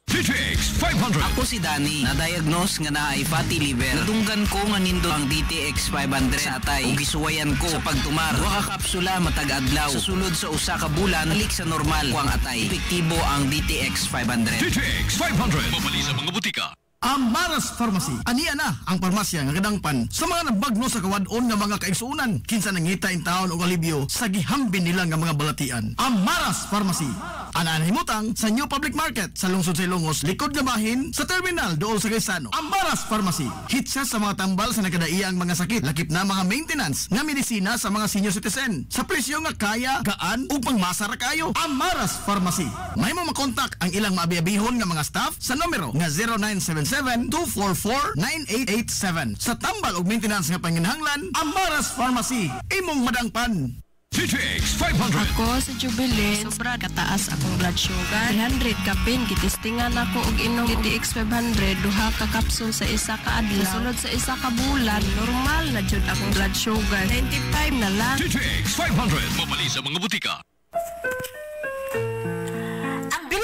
DTX 500. Ako si Danny, na-diagnose nga naay fatty liver. Nadunggan ko nga nindo ang DTX 500 sa atay. Ug gisuwayan ko sa pagtumar. Duha ka kapsula matag adlaw. Sa sulod sa usa ka bulan, balik sa normal ko ang atay. Epektibo ang DTX 500. DTX 500. Mabali sa mga butika. Amaras Pharmacy. Aniya na ang parmasya nga kadangpan sa mga nagbagno sa kawadon nga mga kaigsuunan. Kinsa nangita in taon og alibyo sa gihambin nila nga mga balatian. Amaras Pharmacy. Ana himutang sa New Public Market sa lungsod sa Ilongos, likod nga bahin sa terminal dool sa Gaisano. Amaras Pharmacy. Hitsa sa mga tambal sa nagkadaiyang mga sakit, lakip na mga maintenance nga medisina sa mga senior citizen. Sa presyo nga kaya, gaan ug pangmasara kayo. Amaras Pharmacy. Mahimo makontak ang ilang maabiyabihon nga mga staff sa numero nga 0977-244-9887. Sa tambal ug maintenance nga panginahanglan, Amaras Pharmacy. Imong madangpan. DTX 500. Ako sa Jubilee, sobra kataas akong blood sugar. 300 kapin, gitistingan ako og inom DTX 500, duha ka kapsul sa isa ka adlaw. Sulod sa isa ka bulan, normal na jud akong blood sugar. 95 na lang. DTX 500. Mabali sa mga butika.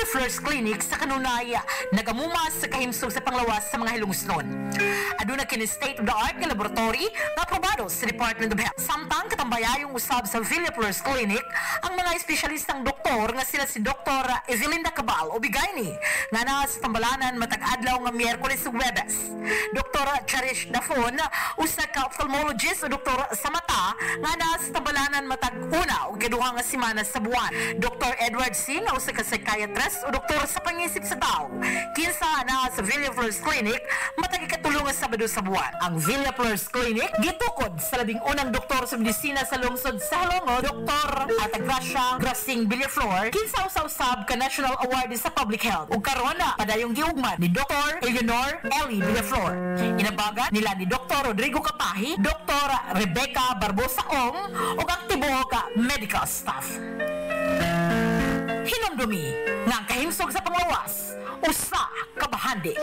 First Clinic sa Kanunaya nagamumas sa kahimsog sa panglawas sa mga hilungsnon. Aduna kini state-of-the-art nga laboratory nga aprobado sa Department of Health. Samtang katambayayong usab sa Villa First Clinic ang mga espesyalistang doktor nga sila si Dr. Evelinda Cabal o Bigayni nga na sa tambalanan matag adlaw nga Miyerkules ug Huwebes. Dr. Cherish Dafon usa ka ophthalmologist o doktor sa mata nga na sa tambalanan matag una ug kaduha nga semana sa buwan. Dr. Edward C nga usa ka psychiatrist o doktor sa pangisip sa tao. Kinsa na sa Villa First Clinic matag ikatulong nga Sabado sa buwan. Ang Villa First Clinic gitukod sa labing unang doktor sa medisina sa lungsod sa Halongo, Dr. Atagracia Grasing Villaflor, kinsa usab ka National Award sa Public Health. Ug karon na padayong giugmad ni Dr. Eleanor Ellie Villaflor. Inabagan nila ni Dr. Rodrigo Kapahi, Dr. Rebecca Barbosa Ong ug ang tibuok medical staff. Hinumdumi nga ang kahimsog sa panglawas, usa ka bahandi.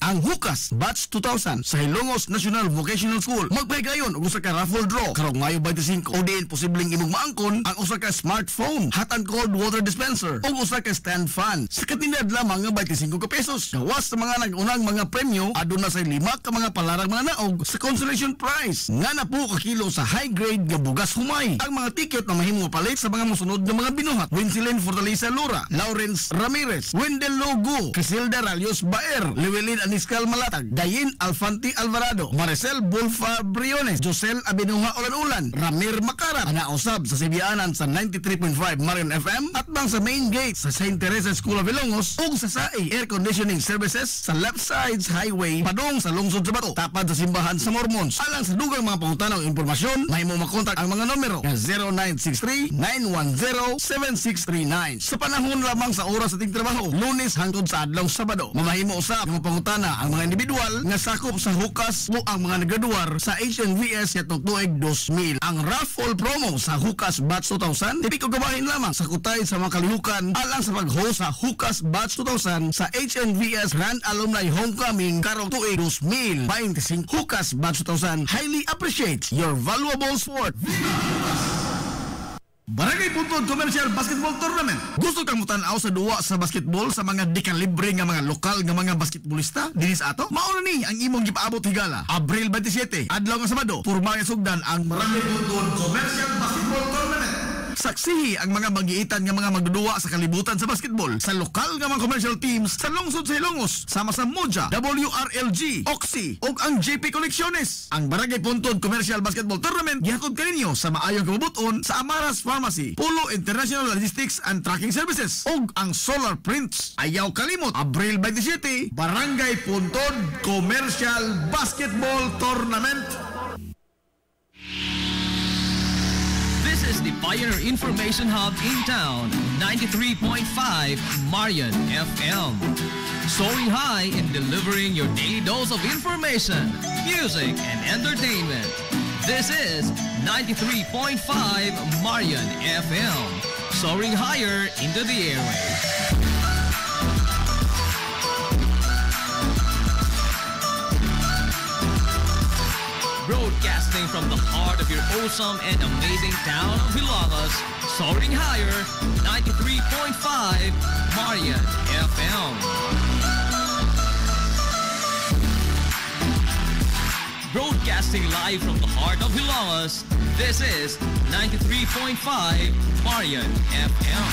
Ang Hukas Batch 2000 sa Hilongos National Vocational School magpahigayon og usa ka raffle draw karong Mayo 25 o diin posibleng imong maangkon ang usa ka smartphone, hot and cold water dispenser ug usa ka stand fan sa katinad lamang nga 25 ka pesos. Gawas sa mga nag-unang mga premyo aduna sa 5 ka mga palarang mga naog sa consolation prize nga na po ka kilo sa high grade nga bugas humay. Ang mga ticket na mahimo palit sa mga mosunod nga mga binuhat: Winsilin Fortaleza Lura, Lawrence Ramirez, Wendell Logo, Casilda Ralios Baer, Llewellyn Aniscal Malatag, Dayin Alfanti Alvarado, Maricel Bulfa Briones, Josel Abinuha Ulan-Ulan, Ramir Makarat, anausab sa Sibianan sa 93.5 Marion FM at bang sa main gate sa St. Teresa School of Ilongos ug sa SAE Air Conditioning Services sa left sides highway padong sa lungsod sa Bato tapad sa simbahan sa Mormons. Alang sa dugang mga pangutanang impormasyon, mahimo makontak ang mga numero 0963-910-7639. Sa panahon lamang sa oras sa tingtrabaho, Lunes hangtod sa adlaw Sabado, mamahimo usab ang mga pangutana pangutana ang mga individual nga sakop sa hukas o ang mga nagaduwar sa HNVS yatong tuig 2000. Ang raffle promo sa hukas batch 2000 di ko gabahin lamang sa kutay sa mga kalihukan alang sa pag-host sa hukas batch 2000 sa HNVS Grand Alumni Homecoming karong tuig 2025. Hukas batch 2000 highly appreciates your valuable support. Barangay Puntod Commercial Basketball Tournament. Gusto kang mutanaw sa duwa sa basketball sa mga di-kalibre nga mga lokal nga mga basketballista dinis ato? Mauna ni ang imong gipaabot higala. Abril 27, adlaw nga Sabado, purmay sugdan ang Barangay Puntod Commercial Basketball Tournament. Saksihi ang mga magiitan nga mga magduduwa sa kalibutan sa basketball sa lokal nga mga commercial teams sa lungsod sa Ilongos sama sa Moja, WRLG, Oxy ug ang JP Collecciones. Ang Barangay Puntod Commercial Basketball Tournament gihatod kaninyo sa maayong kabubuton sa Amaras Pharmacy, Polo International Logistics and Tracking Services ug ang Solar Prints. Ayaw kalimot, Abril 27, Barangay Puntod Commercial Basketball Tournament. This is the Pioneer Information Hub in town, 93.5 Marian FM. Soaring high in delivering your daily dose of information, music, and entertainment. This is 93.5 Marian FM. Soaring higher into the airwaves. Broadcasting from the heart of your awesome and amazing town of Hilagas, soaring higher, 93.5 Marian FM. Broadcasting live from the heart of Hilagas, this is 93.5 Marian FM.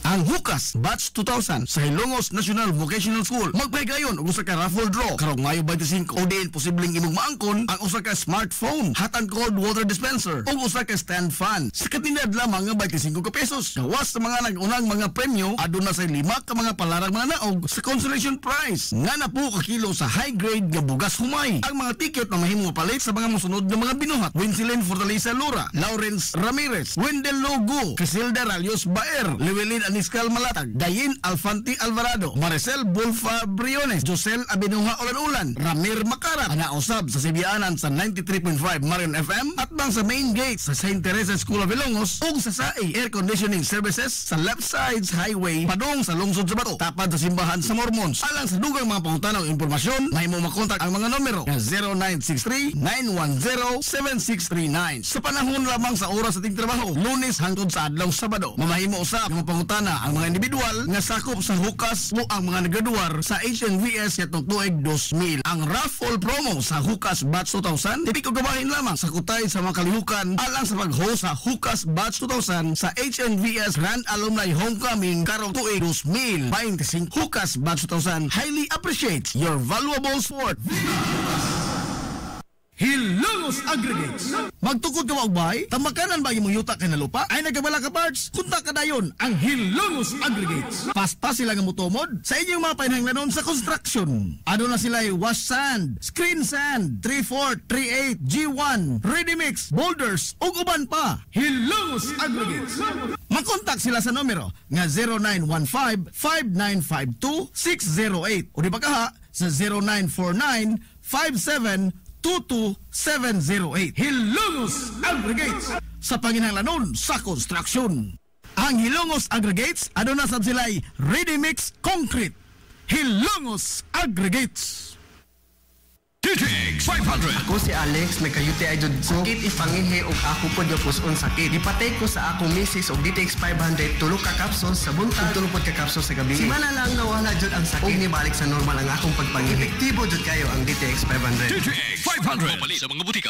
Ang Hukas Batch 2000 sa Hilongos National Vocational School magpahigayon og usa ka raffle draw karong Mayo 25 o din posibleng imong maangkon ang usa ka smartphone, hot and cold water dispenser ug usa ka stand fan sa katinad lamang nga 25 ka pesos. Gawas sa mga nag-unang mga premyo aduna sa 5 ka mga palarang mga naog sa consolation prize nga na po ka kilo sa high grade nga bugas humay. Ang mga ticket na mahimong palit sa mga mosunod nga mga binuhat: Winsilin Fortaleza Lura, Lawrence Ramirez, Wendell Logo, Casilda Ralios Baer, Llewellyn Aniscal Malatag, Dayin Alfanti Alvarado, Maricel Bulfa Briones, Josel Abinuha Ulan-Ulan, Ramir Makarat, anausab sa Sibianan sa 93.5 Marian FM at bang sa main gate sa St. Teresa School of Ilongos ug sa SAE Air Conditioning Services sa left sides highway padong sa lungsod sa Bato tapad sa simbahan sa Mormons. Alang sa dugang mga pangutanaw impormasyon, mahimo makontak ang mga numero na 0963-910-7639. Sa panahon lamang sa oras sa tingtrabaho, Lunes hangtod sa adlaw Sabado, mamahimo usab ang pangutana ang mga individual nga sakop sa hukas o ang mga nagaduwar sa HNVS yatong tuig 2000. Ang raffle promo sa hukas batch 2000 di ko gabahin lamang sa kutay sa mga kalihukan alang sa pag-host sa hukas batch 2000 sa HNVS Grand Alumni Homecoming karong tuig 2025. Hukas batch 2000 highly appreciates your valuable support. Hilongos Aggregates. Magtukod ka magbay? Tamakanan ba imong yuta kay na lupa? Ay nagabala ka parts? Kunta ka dayon ang Hilongos Aggregates. Pasta sila nga mutomod sa inyong mga panahanglanon sa construction. Ano na sila wash sand, screen sand, 3-4, 3-8, G1, ready mix, boulders, ug uban pa. Hilongos Aggregates. Makontak sila sa numero nga 0915-5952-608 o di ba kaha sa 0949-5722-708. Hilongos Aggregates sa panginahanglanon sa construction. Ang Hilongos Aggregates aduna sad sila'y ready mix concrete. Hilongos Aggregates. DTX 500. Ako si Alex, nagkayuti ay jud ko. Sakit ipanginhi og ako pod nga puson sakit. Ipatay ko sa akong misis og DTX 500 tulo ka capsules sa buntag, tulo pod ka capsules sa gabi. Simana lang nawala jud ang sakit. Og nibalik sa normal ang akong pagpanginhi. Epektibo jud kayo ang DTX 500. DTX 500. Mapali sa mga butika.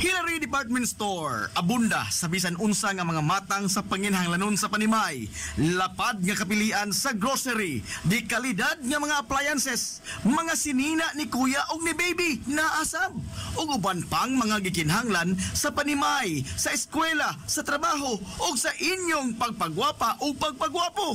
Hillary Department Store, abunda sa bisan unsa nga mga matang sa panginhanglanon sa panimay, lapad nga kapilian sa grocery, di kalidad nga mga appliances, mga sinina ni kuya o ni baby na asab, ug uban pang mga gikinhanglan sa panimay, sa eskwela, sa trabaho o sa inyong pagpagwapa o pagpagwapo.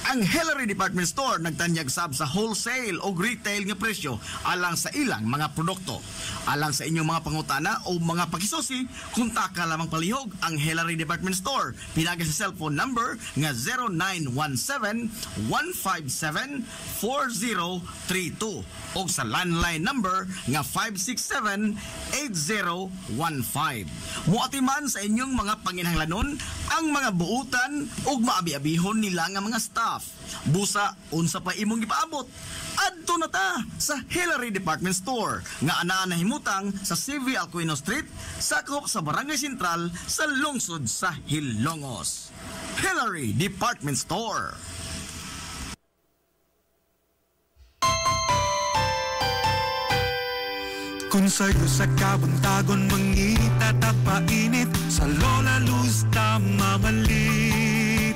Ang Hillary Department Store nagtanyag sab sa wholesale o retail nga presyo alang sa ilang mga produkto. Alang sa inyong mga pangutana o mga pakisusi, kuntaka lamang palihog ang Hillary Department Store. Pinagi sa cellphone number nga 0917-157-4032 o sa landline number nga 567-8015. Muatiman sa inyong mga panginhanglanon ang mga buutan o maabi-abihon nila nga mga staff. Busa, unsa pa imong ipaabot? Adto na ta sa Hillary Department Store nga anaa na himutang sa CV Alcuino Street, sakop sa Barangay Sentral sa lungsod sa Hilongos. Hillary Department Store. Kung sa'yo sa kabuntagon mangita tapainit, sa Lola Luz mamalit.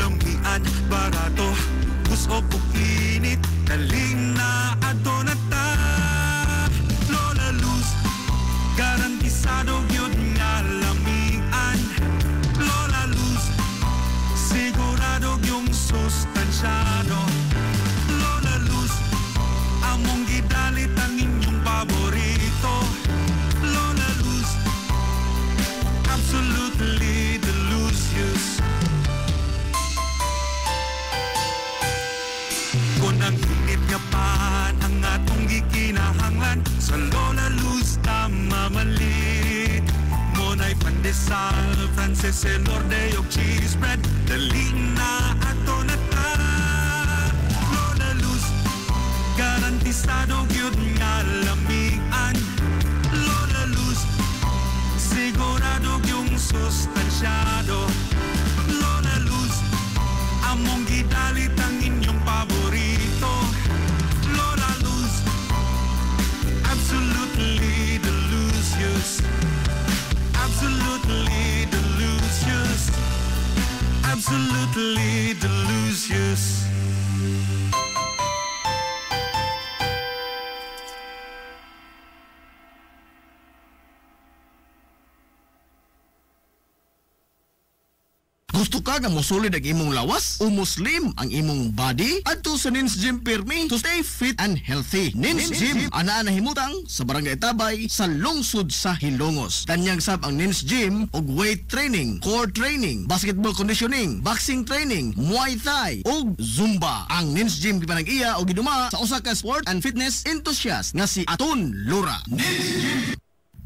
Lamian, barato, gusto o init, kaling na adonata. Lola Luz, garantisado yun nga lamian. Lola Luz, sigurado yung sustansyado. Lola Luz, among gidalit ang inyong paborito. Lola Luz, absolutely delicious. Kung ang init nga pan ang atong gikinahanglan, sa Lola Luz mamalit. Monay pandesal, Frances Elorde o cheese bread, dali na ato na ta. Lola Luz, garantisado yun nga lamian. Lola Luz, sigurado yung sustansyado. Lola Luz, among gidalit ang inyong paborito. Lola Luz, absolutely delicious. Absolutely delicious. Absolutely delicious. Gusto ka nga mosulid ang imong lawas o muslim ang imong body? Adto sa Nins Gym Pirmi to stay fit and healthy. Nins Gym anaa na himutang sa Barangay Tabay sa lungsod sa Hilongos. Tanyag sab ang Nins Gym og weight training, core training, basketball conditioning, boxing training, Muay Thai ug Zumba. Ang Nins Gym gipanag-iya og giduma sa usa ka sport and fitness enthusiast nga si Aton Lura. Nins Gym.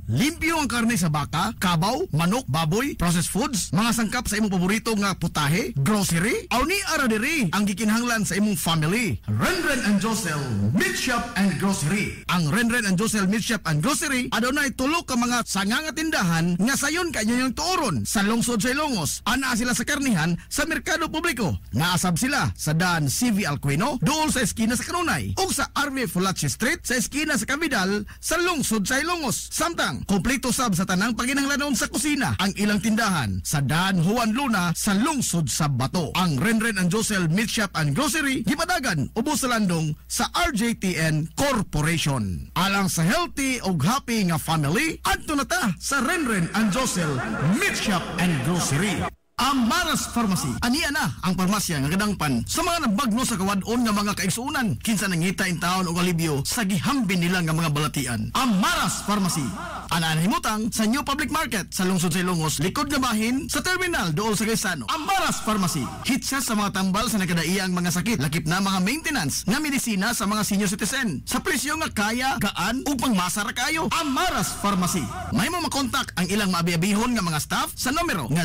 Limpyo ang karne sa baka, kabaw, manok, baboy, processed foods, mga sangkap sa imong paborito nga putahe, grocery, aw ni ara diri ang gikinahanglan sa imong family. Renren and Josel Meat Shop and Grocery. Ang Renren and Josel Meat Shop and Grocery adunay tulo ka mga sanga nga tindahan nga sayon kay inyong tuoron sa lungsod sa Ilongos. Ana sila sa karnihan sa merkado publiko. Naasab sila sa Dan CV Alcuino, dool sa eskina sa Kanunay, ug sa RV Fulache Street sa eskina sa Cavidal sa lungsod sa Ilongos. Samtang kompleto sab sa tanang panginahanglanon sa kusina ang ilang tindahan sa Dan Juan Luna sa lungsod sa Bato. Ang Renren and Josel Meat Shop and Grocery gipadagan ubos sa landong sa RJTN Corporation. Alang sa healthy ug happy nga family, adto na ta sa Renren and Josel Meat Shop and Grocery. Amaras Pharmacy. Aniya na ang parmasya nga kadangpan sa mga nabagno sa kawadon nga mga kaigsuunan. Kinsa nangita in taon og alibyo sa gihambin nila nga mga balatian. Amaras Pharmacy. Anaan himutang sa New Public Market sa lungsod sa Ilongos, likod nga bahin sa terminal dool sa Gaisano. Amaras Pharmacy. Hitsa sa mga tambal sa nakadaiyang mga sakit, lakip na mga maintenance nga medisina sa mga senior citizen. Sa presyo nga kaya, gaan ug pangmasa ra kayo. Amaras Pharmacy. May mo makontak ang ilang maabi-abihon nga mga staff sa numero nga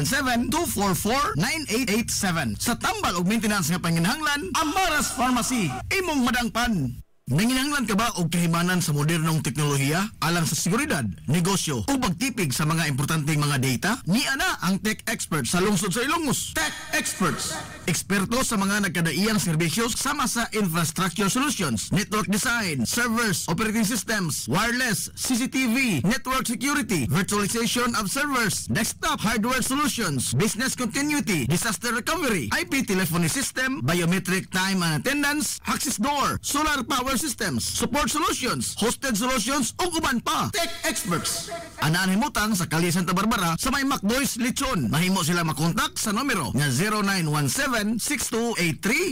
0977-244-9887. Sa tambal ug maintenance nga panginahanglan, Amaras Pharmacy. Imong madangpan. Nanginahanglan ka ba og kahimanan sa modernong teknolohiya alang sa seguridad, negosyo o pagtipig sa mga importanteng mga data? Ni ana ang Tech Experts sa lungsod sa Ilongos. Tech Experts, eksperto sa mga nagkadaiyang serbisyo sama sa infrastructure solutions, network design, servers, operating systems, wireless, CCTV, network security, virtualization of servers, desktop hardware solutions, business continuity, disaster recovery, IP telephony system, biometric time and attendance, access door, solar power systems, support solutions, hosted solutions ug uban pa. Tech Experts. Anaan himutang sa Kalye Santa Barbara sa may Macdoys Lechon. Mahimo sila makontak sa numero nga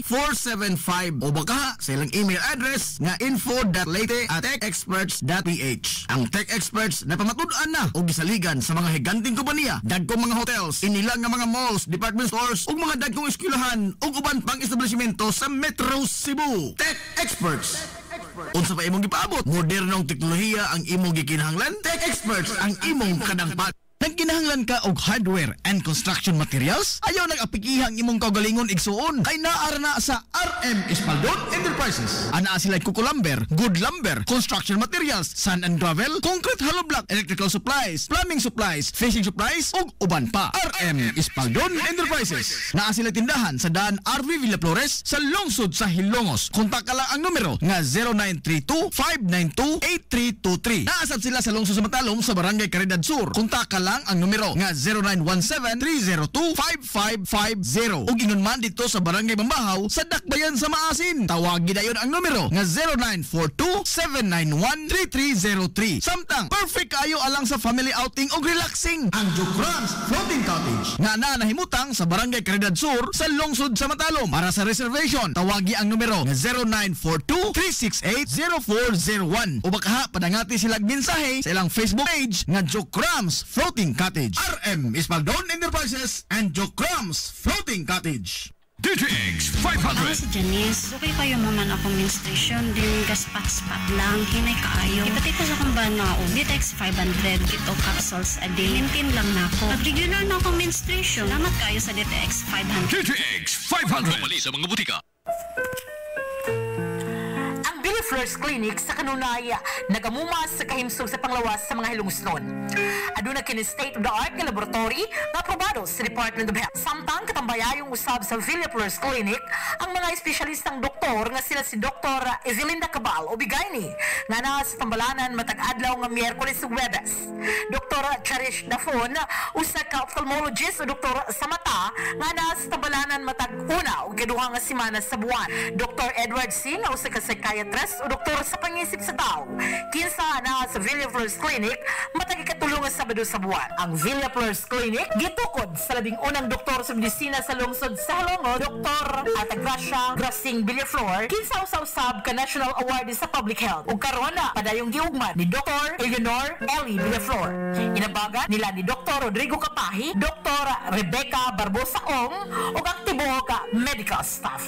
0917-6283-475 o baka sa ilang email address nga info.leyte@techexperts.ph. Ang Tech Experts na pamatud-an na o gisaligan sa mga higanting kompanya, dagkong mga hotels, inilang nga mga malls, department stores ug mga dagkong eskwelahan ug uban pang establishmento sa Metro Cebu. Tech Experts. Unsa pa imong gipaabot? Modernong teknolohiya ang imong gikinahanglan? Tech Experts ang imong kadangpat. Nagkinahanglan ka og hardware and construction materials? Ayaw nag-apikihang imong kaugalingon igsuon kay naara na sa RM Espaldon Enterprises. Anaa sila Kuko Lumber, Good Lumber, construction materials, sand and gravel, concrete hollow block, electrical supplies, plumbing supplies, fishing supplies ug uban pa. RM Espaldon Enterprises. Naa sila tindahan sa daan RV Villa Flores sa lungsod sa Hilongos. Kontak ka lang ang numero nga 0932-592-8323. Naasab sila sa lungsod sa Matalom sa Barangay Caridad Sur. Kontak ka lang ang numero nga 0917-302-5550. Ug ingon man dito sa Barangay Bambahaw sa Dakbayan sa Maasin. Tawagin dayon ang numero nga 0942-791-3303. Samtang perfect kayo alang sa family outing ug relaxing. Ang Jokrans Floating Cottage nga nahimutang sa Barangay Caridad Sur sa lungsod sa Matalom. Para sa reservation, tawagi ang numero nga 0942-368-0401. O baka padangati silang mensahe sa ilang Facebook page nga Jokrans Floating Cottage. RM Espaldon Enterprises and Jokrams Floating Cottage. DTX Ako 500. si Janice. Okay kayo mo man akong menstruation din gaspat-spat lang. Hinay kaayo. Ipatay ko sa kumbana o DTX 500 kito capsules a day. Maintain lang na ako. Pag regular na akong menstruation, salamat kayo sa DTX 500. DTX 500. Pamali sa mga butika. Flores Clinic sa kanunaya nagamumas sa kahimsog sa panglawas sa mga hilungsnon. Aduna kini state-of-the-art nga laboratory na aprobado sa Department of Health. Samtang katambayayong usab sa Villa Flores Clinic ang mga espesyalistang doktor nga sila si Dr. Evelinda Cabal o Bigayni nga naa sa tambalanan matag adlaw nga Miyerkules ug Huwebes. Dr. Cherish Dafon usa ka ophthalmologist o doktor sa mata nga naa sa tambalanan matag una ug ikaduha nga semana sa buwan. Dr. Edward Singh usa ka psychiatrist o doktor sa pangisip sa tao. Kinsa na sa Villa Flores Clinic matag ikatulong nga Sabado sa buwan. Ang Villa Flores Clinic gitukod sa labing unang doktor sa medisina sa lungsod sa Halongo, Dr. Atagracia Grasing Villaflor, kinsa usab ka National Award sa Public Health. Ug karon na padayong giugman ni Dr. Eleanor Ellie Villaflor. Inabagan nila ni Dr. Rodrigo Kapahi, Dr. Rebecca Barbosa Ong ug ang tibuok medical staff.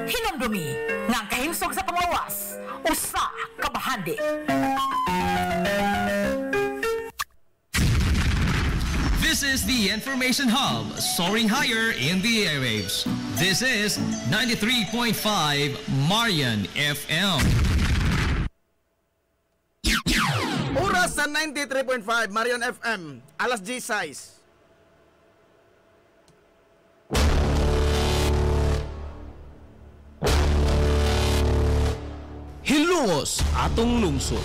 Hinumdumi ng kahimsog sa panglawas, usa ka bahandi. This is the Information Hub, soaring higher in the airwaves. This is 93.5 Marian FM. Oras sa 93.5 Marian FM, alas 16. Hilongos atong lungsod.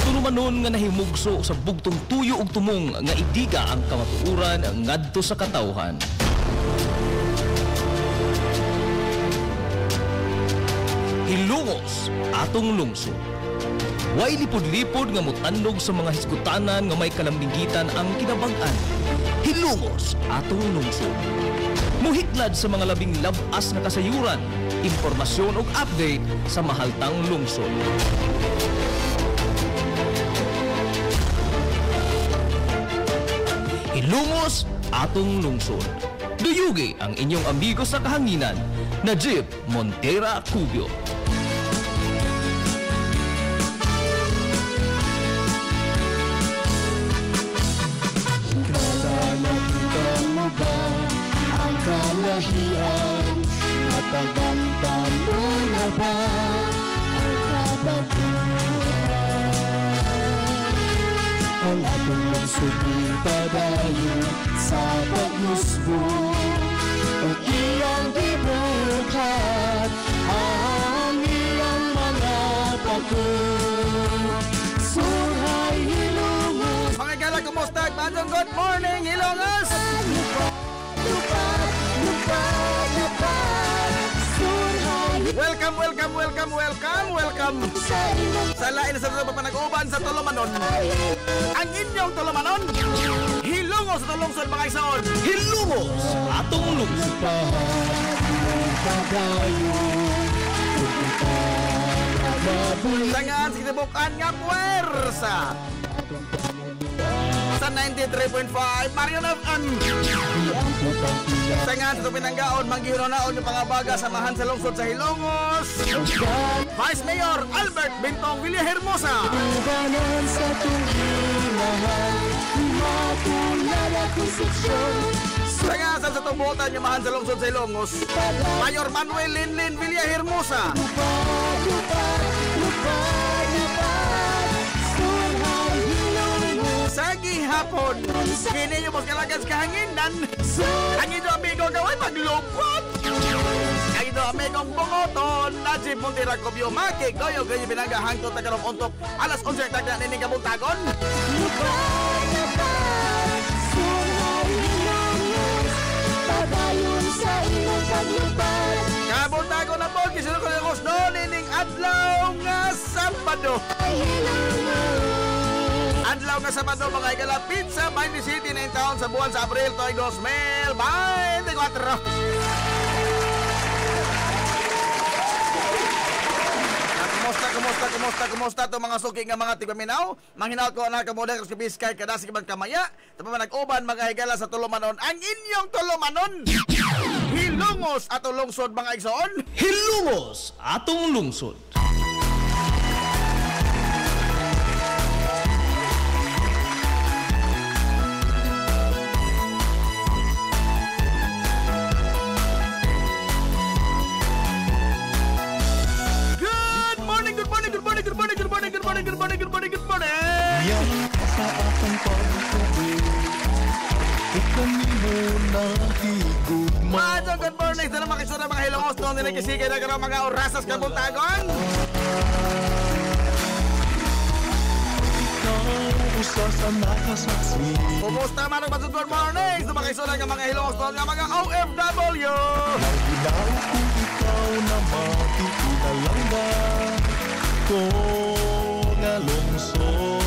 Tunumanon nga nahimugso sa bugtong tuyo ug tumong nga idiga ang kamatuoran ngadto sa katawhan. Hilongos atong lungsod. Way lipod-lipod nga mutandog sa mga hisgutanan nga may kalambigitan ang kinabag-an. Hilongos atong lungsod. Muhiklad sa mga labing labas na kasayuran, impormasyon ug update sa mahaltang lungsod. Hilongos atong lungsod. Duyugi ang inyong amigo sa kahanginan, Najib Montera Cubio. kahiyan, matagang tamo na ba ang kabatuhan? Ang atong magsugli padayon sa pagmusbo, ang iyang gibuhat, ang iyang mga pagod. Surhay Hilongos. Mga igala, kumusta? Bagong good morning, Hilongos! Welcome! Sa lain sa mga panag-uban sa Tolomanon. Ang inyong Tolomanon, Hilongos sa lungsod mga isaon. Hilongos, atong lungsod. Tangan sa kinabukan nga puwersa sa 93.5 Marion FM. Tangan sa Pinanggaon, manggihiro-naon yung pangabaga samahan sa lungsod sa Hilongos. Vice Mayor Albert Bintong Villahermosa. Sa tungilahan, matulad ako seksyon. Tangan sa tubutan yung mahan sa lungsod sa Hilongos, Mayor Manuel Linlin Villahermosa. Sa gihapon, kini yung mas kalagas kahanginan. Ang ito amigo gawin maglupot. Ang ito amigong bungoton, Najib Montira Cobio Maki, Goyo ganyan binagahangkot na karong untok, alas 11 tagna nining kabuntagon. Padayon sa ilang paglupad. Kabuntagon na po, kisunod ko yung kusno, nining adlaw nga Sabado. Adlaw nga Sabado, mga ikalapit sa 27 na taon sa buwan sa Abril, to'y 2024. Kumusta to mga suki nga mga tigpaminaw? Manghinaot ko na kamodel sa Biskay kada sa ibang kamaya. Tapos nag-uban mga higala sa Tolomanon. Ang inyong Tolomanon, Hilongos atong lungsod mga igsoon. Hilongos atong lungsod. Good morning. Yan sa akong pagtubig, ikaw mo nahigugma. Good morning sa mga kisura mga Hilongos. Noon nilikisigay na karong mga orasas kabuntagon. Kumusta man ang good morning sa mga kisura ng mga Hilongos noon ng mga OFW. Nagbilaw kung ikaw na matitilalang ba ko nga lungsod.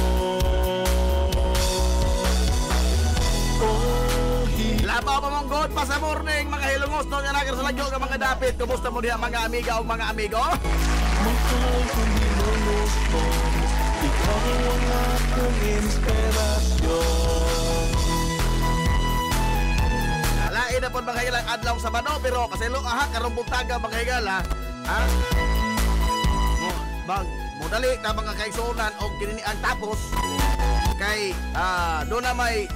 Labaw pa mong good pa sa morning mga Hilongos noon nga nagar sa lagyo ng mga dapit. Kumusta mo diha mga amiga o mga amigo? Mahal kong Hilongos ko, ikaw ang akong inspirasyon. Alain na po mga higalang adlaw sa Sabado, pero paselo aha karong buntaga mga higala. Ha? Mudali na mga kaigsunan o kininian tapos kay doon na may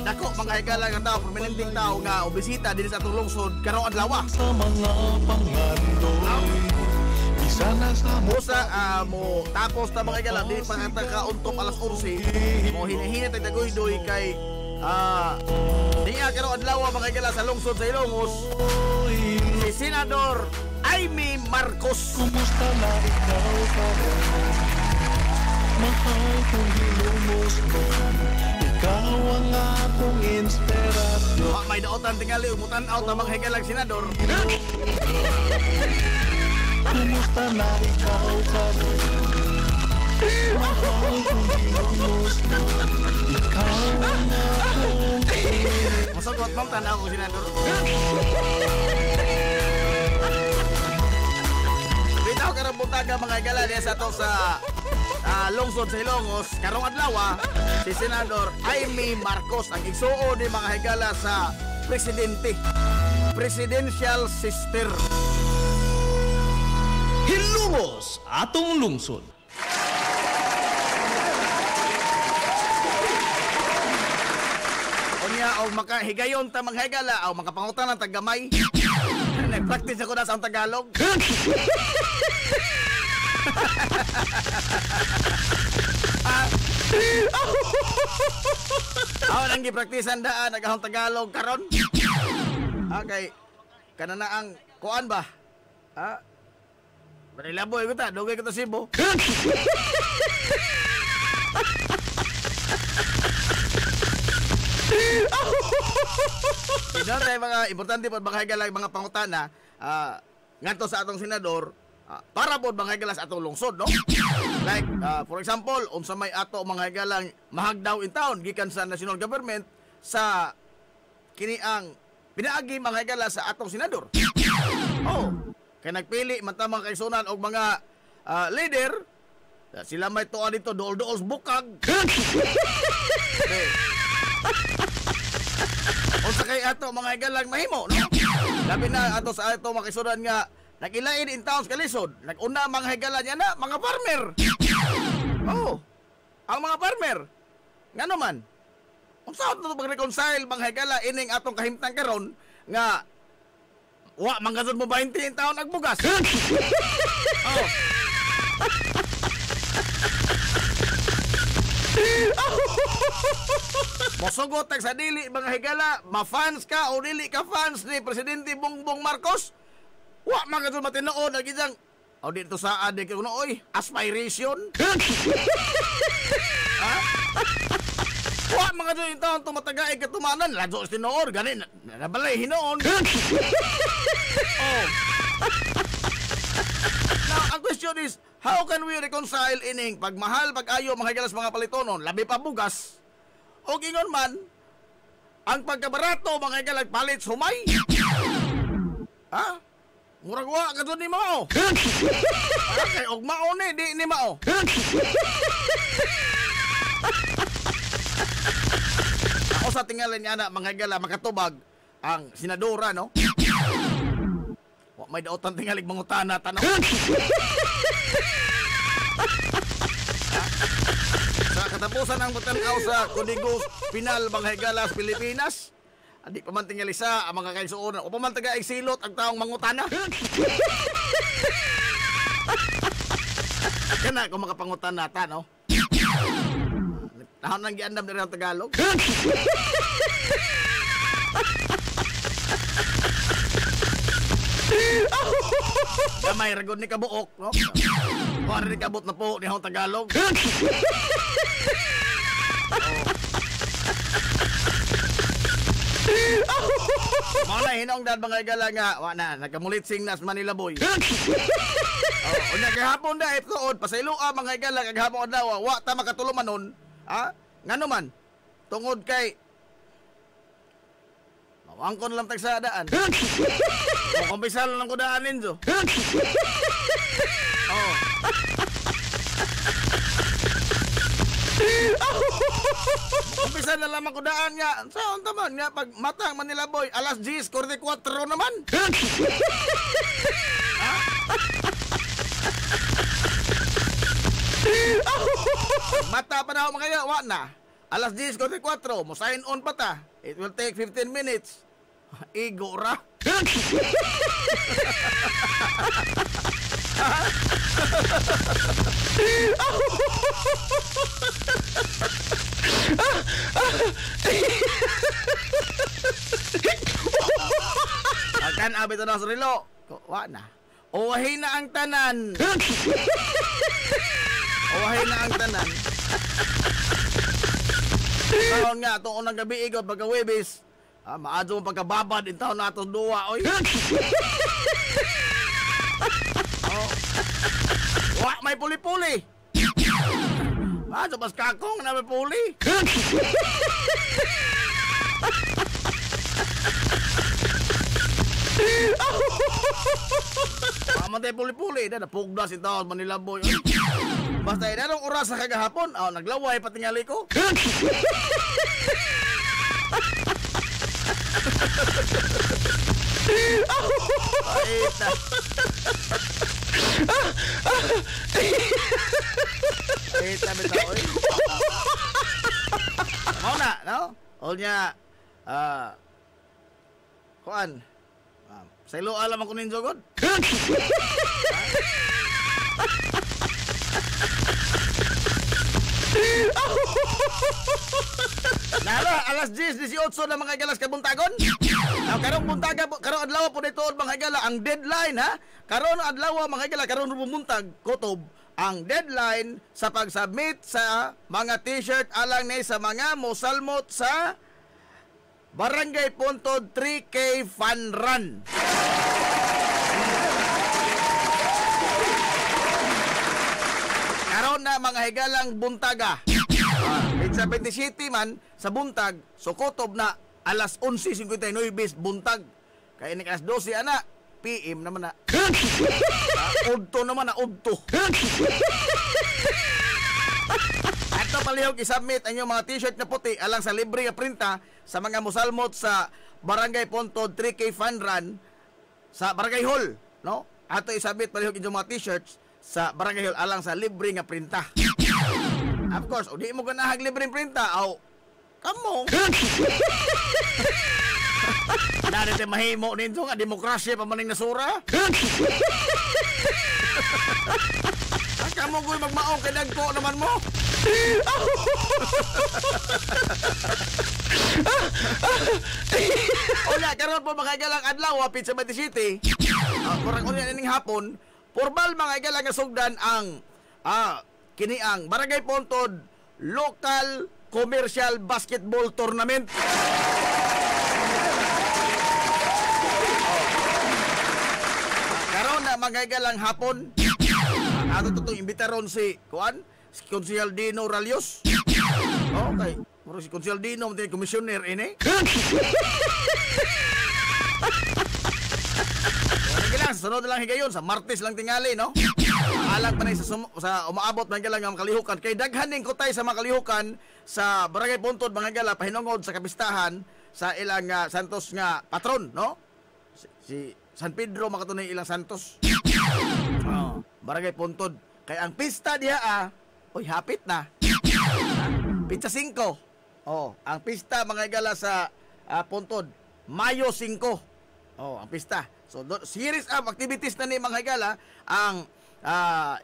dako mga higala nga tao, permanenteng tao nga obisita din sa atong lungsod karong adlaw. Sa mga pangandoy, isa na sa Musa mo tapos na mga higala di pa ka untop alas 11 mo hinahinat ang dagoy-doy kay niya karong adlaw mga higala sa lungsod sa Hilongos si Senador Amy Marcos. Kumusta na ikaw pa rin? Mahal kong Hilongos ko, ikaw ang akong inspirasyon. May daotan tingali umutan out na mga higalang senador. Kumusta na ikaw pa rin? Mahal kong Hilongos ko, ikaw ang akong inspirasyon. Masagot mong tanaw ko senador. Bitaw karong buntaga mga higala diya sa to sa lungsod sa Hilongos karong adlaw si Senador Amy Marcos ang igsuo ni mga higala sa presidente, presidential sister. Hilongos atong lungsod. o makahigayon ta mga higala o makapangutan ng tagamay. Nag-practice ako na sa Tagalog. Ako nang gipraktisan daan nagahong Tagalog karon. Okay. Kana na ang kuan ba? Ha? Barilaboy ko ta, dugay ko ta Cebu. Ito tayo mga importante po mga higala mga pangutana ngadto sa atong senador para po mga higala sa atong lungsod, no? Like for example, unsa may ato mga higala mahagdaw in town gikan sa national government sa kini ang pinaagi mga higala sa atong senador. Oh, kay nagpili man ta mga kaigsunan og mga leader sila may tuwa dito dool-dool bukag. Unsa kay ato mga higala mahimo, no? Labi na ato sa ato mga kaigsunan nga nagilain in towns kalisod. Nag-una mga higala niya na mga farmer. Oh, ang mga farmer. Nga naman, kung saan ito mag-reconcile mga higala ining atong kahimtang karon nga wa mangasod mo 20 in taon nagbugas. Oh. Mosugot sa dili mga higala, ma-fans ka o dili ka fans ni Presidente Bongbong Marcos. Wa mangasod matinood na gidang o dito sa adik ko nooy aspiration. Ha? Wa mangasod in taon tumatagaay katumanan ladyo tinood gani nabalay hinoon. Oh. Now, ang question is, how can we reconcile ining pagmahal, pag-ayo, mga higalas, mga palitonon, labi pa bugas, o gingon man, ang pagkabarato, mga higalas, palit sumay? Ha? Murag-wa ka doon ni Mao. Okay, og Mao di ni Mao. Ako sa tingalan niya na, mga higala, makatubag, ang senadora, no? May daotan tingalig mangutana tanaw. Sa katapusan ng pagtanaw sa Código Penal mga higala sa Pilipinas, adi pa man tingali sa mga kaigsuonan o pa man taga silot ang taong mangutana. Kana kung makapangutana ta, no? Nahon nang giandam diri ang Tagalog. Gamay ragod ni kabuok, no? Kuha ni kabot na po ni Hong Tagalog. Mga hinong dad mga igala nga, wa na, nagkamulitsing nas Manila boy. O nagahapon na iptuod, pasailoa mga igala, kagahapon na, wa ta makatuluman nun. Ha? Nga naman, tungod kay mawangkon lang tag sa daan. O kumpisal lang ko daanin so. Oh. Kumpisal na lamang ko daan nga. Saan taman nga pag matang Manila boy, alas 10:44 naman. Ha? Mata pa na ako mga wa na. Alas 10:44, mo sign on pa ta. It will take 15 minutes. Igo ra. Akan abit na sa relo. Wa na. Uwahin na ang tanan. Uwahin na ang tanan. Taon nga, itong unang gabi igot, pagka-Webis, maadyo mong pagkababad, in taon na itong duwa, oy. Oh. Wah, may puli-puli. Maadyo, mas kakong na may puli. Mamatay puli-puli, napugdas ito, Manila boy, oy. Basta inanong oras sa kagahapon, naglaway patingali ko. Aita. Aita bitaw. Mau na, no? O niya, Kuan. Sa ilo alam ako ninyo god. Nara, alas 10:18 na mga igalas kabuntagon. Karong buntaga, karong adlaw po dito mga igala ang deadline ha. Karong adlaw mga igala, karong buntag kutob ang deadline sa pag-submit sa mga t-shirt alang ni sa mga mosalmot sa Barangay Puntod 3K Fun Run. Karon na mga higalang buntaga. Sa 27 man sa buntag, so kutob na alas 11:59 buntag. Kaya ni alas 12 ana, PM naman na. Udto naman na udto. Ato palihog isubmit ang inyong mga t-shirt na puti alang sa libre nga printa sa mga musalmot sa Barangay Puntod 3K Fun Run sa Barangay Hall, no? Ato isubmit palihog inyong mga t-shirts sa Barangay Hall alang sa libre nga printa. Of course, o di mo ganahag libreng printa, aw, kamo. Dahil ito mahimo nito nga, demokrasya pa maning nasura. Kamo ko'y magmaong kay dagko naman mo. Una, karoon po mga igalang adlaw, Pizza Bati City. Kurang unya nining hapon, formal mga igalang sugdan ang kini ang Barangay Puntod Local Commercial Basketball Tournament. Karon na mga igalang hapon, ato tutong imbitaron si Kuan, si Konsehal Dino Ralios. Okay, muro si Konsehal Dino, mga komisyoner ini. Sunod lang higayon sa Martes lang tingali, no? Alang pa na sa umaabot mga gala nga makalihukan. Kay daghan ning kutay sa makalihukan sa Barangay Puntod mga gala pahinungod sa kapistahan sa ilang Santos nga patron, no? Si San Pedro makatunay ilang Santos. Barangay Puntod. Kay ang pista diha oy hapit na. Pizza 5. Ang pista mga gala sa Puntod Mayo 5. Ang pista. So, series of activities na ni mga higala ang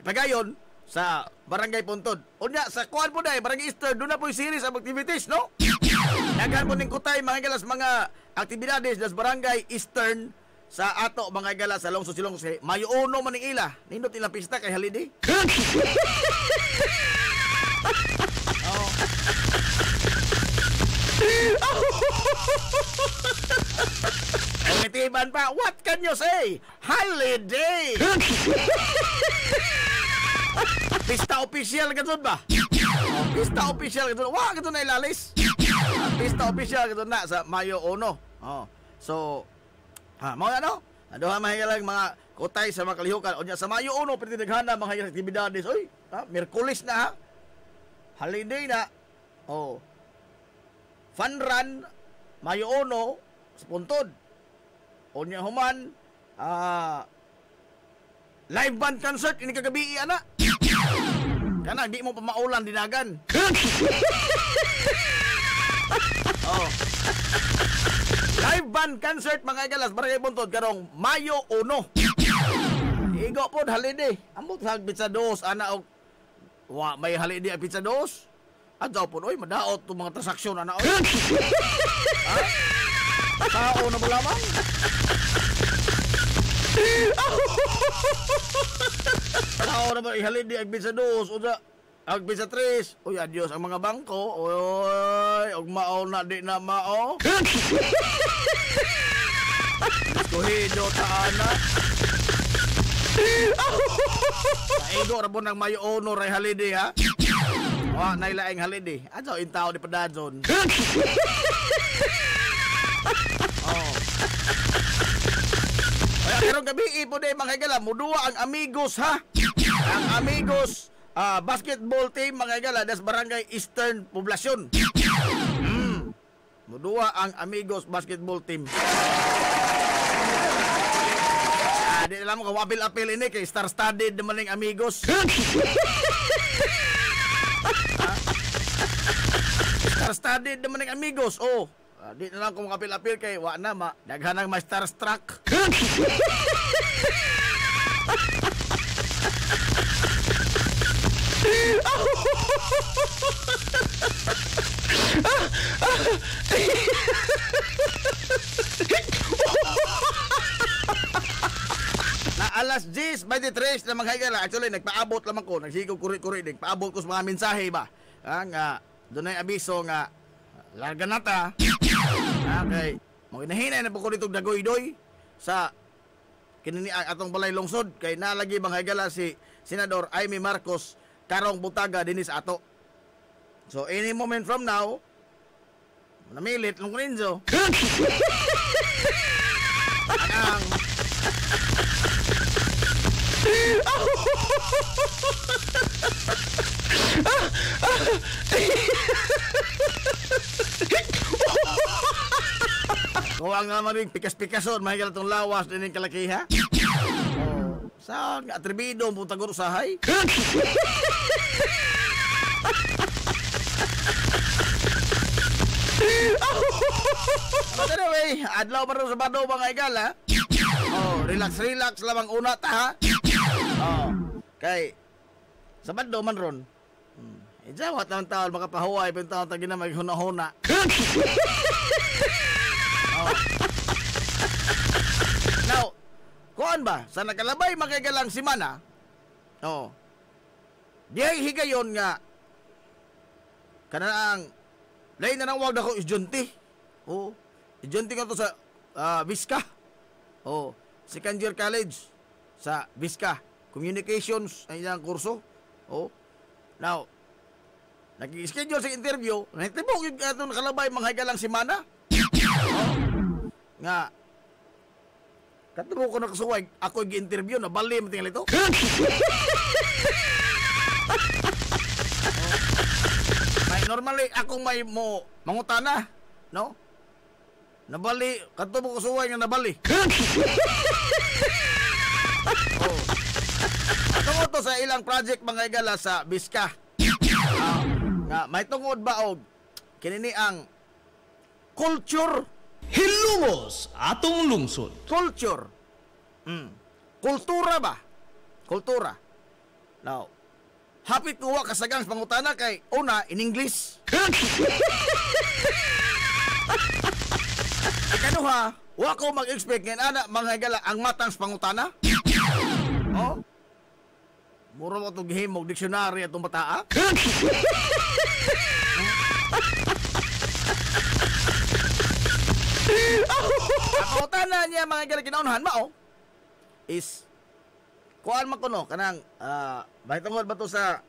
ipagayon sa Barangay Puntod. Unya, sa kuhan po dahil, Barangay Easter, doon na po yung series of activities, no? Naghan po ning kutay mga higala sa mga aktibidades sa Barangay Eastern sa ato mga higala sa Lungsod Silong si Mayo 1 maning ila. Nindot ilang pista kay holiday. Umitiban pa, what can you say? Holiday! Pista official ka dun ba? Pista official ka dun. Wah, ka dun na ilalis. Pista official ka dun na sa Mayo 1. So, mga ano? Aduha mahigalang mga kutay sa mga kalihukan. O sa Mayo 1, pinitighana mga aktibidades. Uy, Merkulis na ha? Holiday na. Fun Run, Mayo 1, sa Puntod. Unya human, live band concert, ini kagabi, ana. Kana, di mo pa maulan, dinagan. Live band concert, mga igalas, Barangay Puntod, karong Mayo 1. Igo po, holiday. Amot sa pizza dos, ana, may holiday ang pizza dos. At daw po, madaot itong mga transaksyon, ana, tao na mo lamang. Tao na mo ihalid di agbisa 2 usa agbisa 3. Uy adios ang mga bangko. Oy og mao na di na mao. Kuhido ta ana. Aigo ra po ng Mayo 1 ray halidi ha. Nailaing halidi. Adto in tao di padadson. Pero gabi po din mga higala, muduwa ang Amigos ha. Ang Amigos basketball team mga higala das Barangay Eastern Poblasyon. Muduwa ang Amigos basketball team. Di alam ko apil-apil ini kay star-studded naman ng Amigos. Star-studded naman ng Amigos. Di na lang ko makapil-apil kay wa na daghan ang starstruck. Na alas 10:23 na maghigala. Actually, nagpaabot lamang ko. Nagsigog kuri-kuri. Nagpaabot ko sa mga mensahe ba. Nga, doon ay abiso nga, larga na ta. Okay. Maginahinay na po ko dito dagoy-doy sa kinini atong balay lungsod. Kay nalagi maghigala si Senador Amy Marcos karong butaga dinis ato. So, any moment from now, namilit lang ko ninyo. Anang kung ang naman rin pikas-pikason mahigala itong lawas din yung kalakiha. Saan nga atrebido punta ko usahay. But anyway, adlaw pa rin sa Bado mga igala. Relax lamang una ta ha. Kay sa Bado man ron. Ijawat ang taon makapahuway pero taon tagi na maghuna-huna. Now, kuan ba sa nakalabay magagalang simana? Dihay higayon nga kanang lain na nang wag na ko isjunti. Isjunti ko to sa Visca. Second year college sa Visca Communications ang ilang kurso. Now, nag-schedule sa interview, nahitibok yung atong nakalabay mga higalang simana. Nga, katuro ko nakasuwag, ako yung-interview, nabali mo tinggal ito. Normally, akong may mangutana, no? Nabali, katuro ko suwag nga nabali. Tungo to sa ilang project mga igala sa Visca. Nga, may tungod ba og kinini ang culture hilumos atong lungsod. Culture. Kultura ba? Kultura. Now, hapit kuha kasagang pangutana kay una in English. Ikaduha, wa ko mag-expect nga ana mga igala ang matang pangutana. Mura mo itong gihimog dictionary atong bataa. Ang utana niya mga igala kinaunahan mao is kuan man kuno kanang bahitungod ba to sa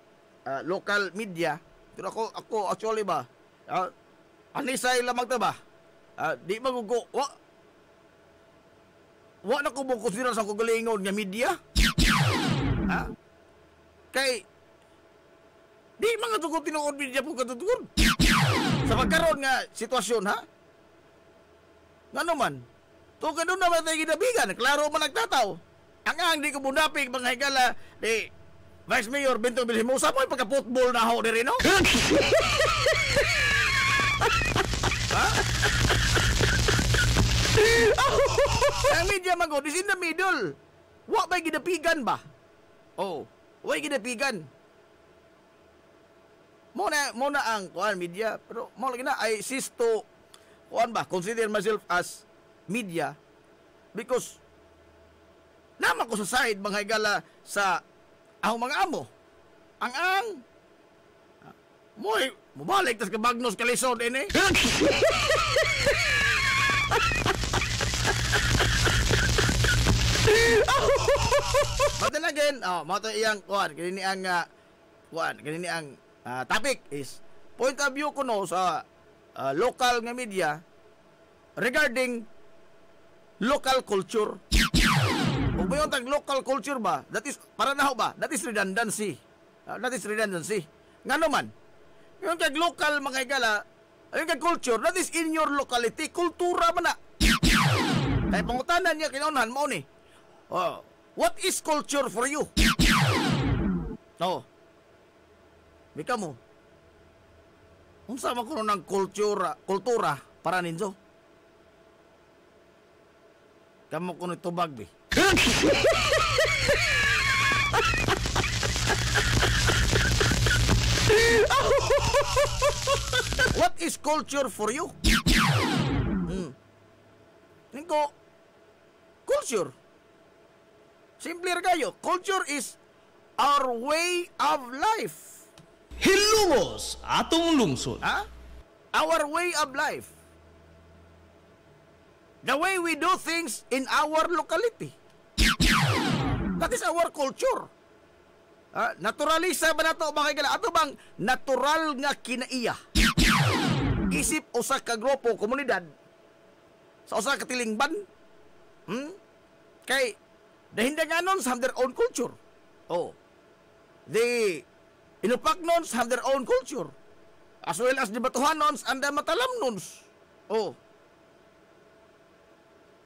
local media. Pero ako actually ba anisay lamang ta ba di magugo wa na ko mo konsidera sa kagalingon nga media. Kay di mga tugon tinuod media po katutugon sa pagkaroon nga sitwasyon ha. Ngano man tugon doon naman tayo ginabigan klaro man nagtataw ang di ko bunapig mga higala di Vice Mayor Bento Bilhimosa mo pagka-football na ho diri no. Ang media magod is in the middle. Wa ba'y ginapigan ba? Way ginapigan. Muna ang kuan media, pero mo lagi na I cease to kuan ba, consider myself as media because naman ko sa side mga higala sa ahong mga amo. Ang mubalik tas kabagnos kalisod ini. But then again, mato iyang kuan, kanini ang topic is point of view ko no sa local nga media regarding local culture. Kung ba yung local culture ba, that is, para na ba, that is redundancy. Nga naman, yung kag local mga igala, yung kag culture, that is in your locality, kultura man na. Kaya pangutanan niya, kinaunahan mo ni, what is culture for you? Bika mo, unsa man kuno ng kultura para ninyo. Kamu kuno tubag, be. What is culture for you? Ningko, culture. Simple kayo. Culture is our way of life. Hilungos atong lungsod. Ha? Our way of life. The way we do things in our locality. That is our culture. Naturalisa ba na ito, mga kailan? Ato bang natural nga kinaiya? Isip usa ka grupo, komunidad, sa usa ka tilingban, kay the Hindanganons have their own culture. Oh. The Inupaknons have their own culture. As well as the Batuhanons and the Matalamnons. Oh.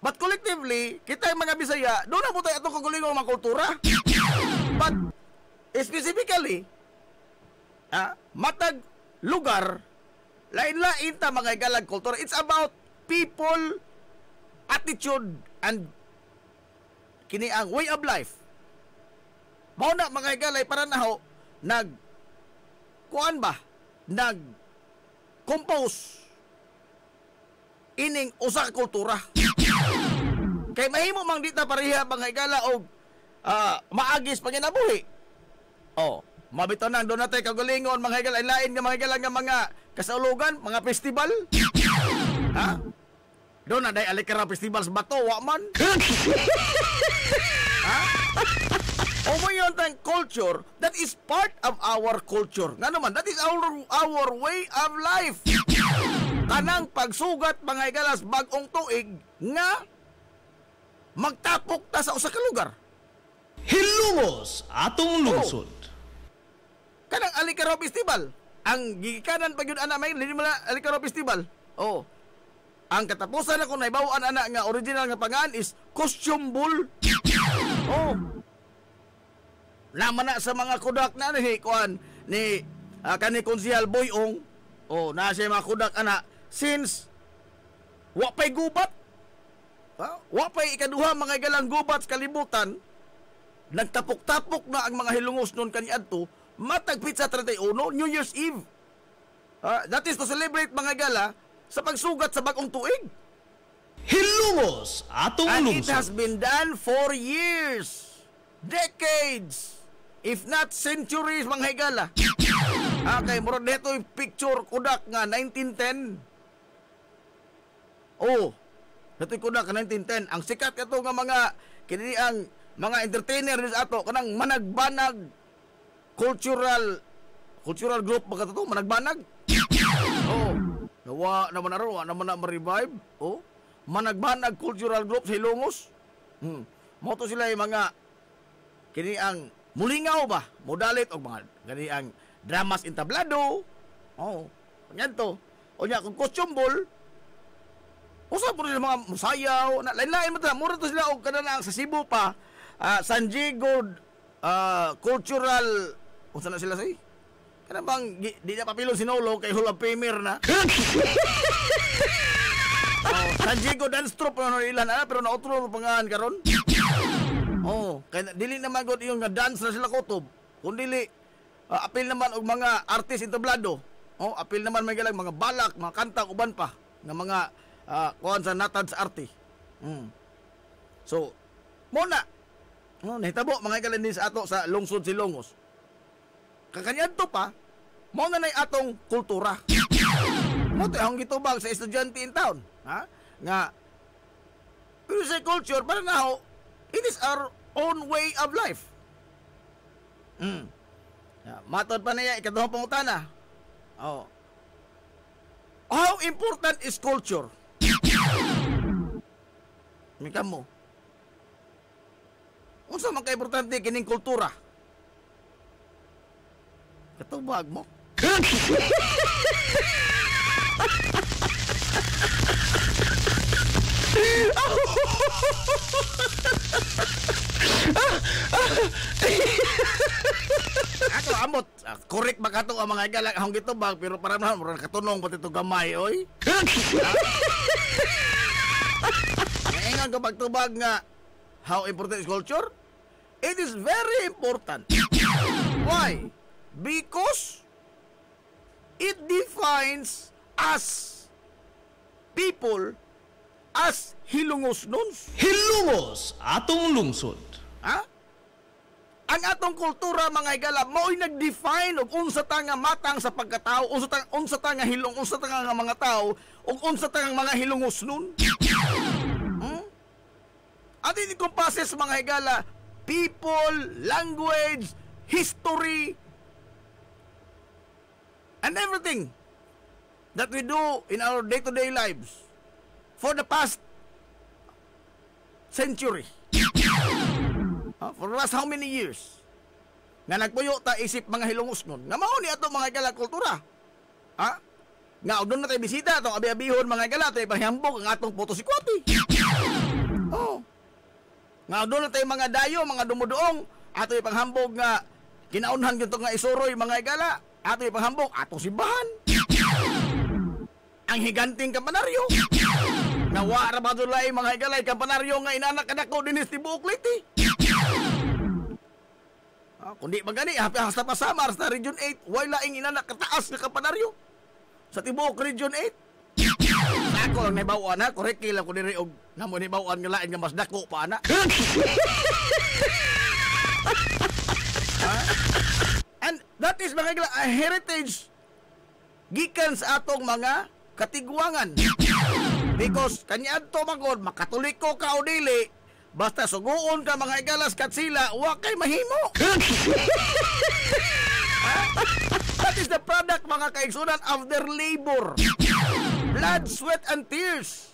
But collectively, kita yung mga Bisaya, doon na po tayo itong kagulingong mga kultura. But specifically, matag lugar, lain-lain ta mga igalag kultura. It's about people, attitude, and kini ang way of life. Mao na mga igalay para naho nag-compose ining usa ka kultura. Kay mahimo mang dita pareha mga igala og maagis panginabuhi. Oh, mabitaw nang doon natin kagalingon mga igala, lain nga mga igala nga mga kasaulugan, mga festival. Ha? Doon na day alikara festival sa bato, wa man. Ha? O mo yun tang culture, that is part of our culture. Nga naman, that is our way of life. Kanang pagsugat mga igalas bagong tuig nga magtapok ta sa usa ka lugar. Hilungos atong lungsod. Kanang Alikaraw Festival, ang gigikanan pag yun ana may lini mala Alikaraw Festival. Oh. Ang katapusan ako na ibawaan ana nga original nga pangan is costume ball. Oh. Naman na sa mga kudak na ni kuan ni kani Konsehal Boyong. Oh, na siya mga kudak ana since wa pay gubat. Wa pay ikaduha mga galang gubat sa kalibutan. Nagtapok-tapok na ang mga hilungos noon kaniadto matag pizza 31 New Year's Eve. That is to celebrate mga gala sa pagsugat sa bagong tuig. Hilungos atong lungsod. And it has been done for years, decades, if not centuries mga higala. Okay, murag dito yung picture kudak nga 1910. Oh, dito yung kudak nga 1910. Ang sikat ito nga mga kini ang mga entertainer sa ato kanang managbanag cultural group mga ito, managbanag. Oh, nawa naman na ma-revive. Oh, managbanag cultural group sa Hilongos. Mo to sila yung mga kini ang mulingaw ba, modalit og mga kini ang dramas entablado. Oh, ganyan to. O nya kung costume ball, usa po nila mga musayaw, na lain-lain mo ta. Mura to sila og kanang sa Cebu pa. San Diego cultural unsa na sila say? Kanang bang di na papilon sinolo kay Hall of Famer na. San Diego dance troupe no ilan pero nautro pangahan karon. Oh, kay dili naman gud yung nga dance na sila kutob. Kun dili apil naman og mga artist entablado. Oh, apil naman may galang mga balak, mga kanta uban pa nga mga kuan sa natad sa arte. So, muna nahitabo mga galang din sa ato sa lungsod Silongos. Kakanyadto pa, mo na nay atong kultura. Mo to ang gitubag sa estudyante in town, ha? Nga we say culture para now it is our own way of life. Matod pa niya ikaduhang pangutana. Oh. How important is culture? Mikam mo. Unsa man ka importante kining kultura? Katubag mo. Ako Ambot, correct ba kato ang mga igala akong gitubag pero para naman murang katunong pati ito gamay, oy. Ngayon ko pagtubag nga how important is culture? It is very important. Why? Because it defines us people as hilungos nuns. Hilungos atong lungsod. Ha? Ang atong kultura mga igala mao'y nag-define og unsa ta nga matang sa pagkatao, unsa ta nga hilong, unsa ta nga mga tao, ug unsa ta nga mga hilungos nun. At ini encompasses mga igala people, language, history, and everything that we do in our day-to-day lives for the past century. For the last how many years nga nagpuyo ta isip mga hilungos nun nga mao ni ato mga igala kultura. Ha? Nga og doon na tayo bisita atong abi-abihon mga igala tayo panghambog ang atong potosikwati. Oh. Nga doon na tayo mga dayo, mga dumuduong ato ipanghambog nga kinaunhan gyud nga isuroy mga igala ato ipanghambog atong simbahan. Ang higanting kampanaryo nga wa ra ba dulay mga igala kampanaryo nga inanak kadako dinis tibuok Leyte. Kundi magani hasta pa Samar sa Region 8 way laing inanak kataas nga kampanaryo sa tibuok Region 8. Ako lang naibawan ha, correct lang ko diri og namo naibawan nga lain nga mas dako pa ana. And that is mga a heritage gikan sa atong mga katigwangan. Because kaniadto magod makatoliko ka o dili basta suguon ka mga igalas kat sila wa kay mahimo. That is the product mga kaigsunan of their labor. Blood, sweat, and tears.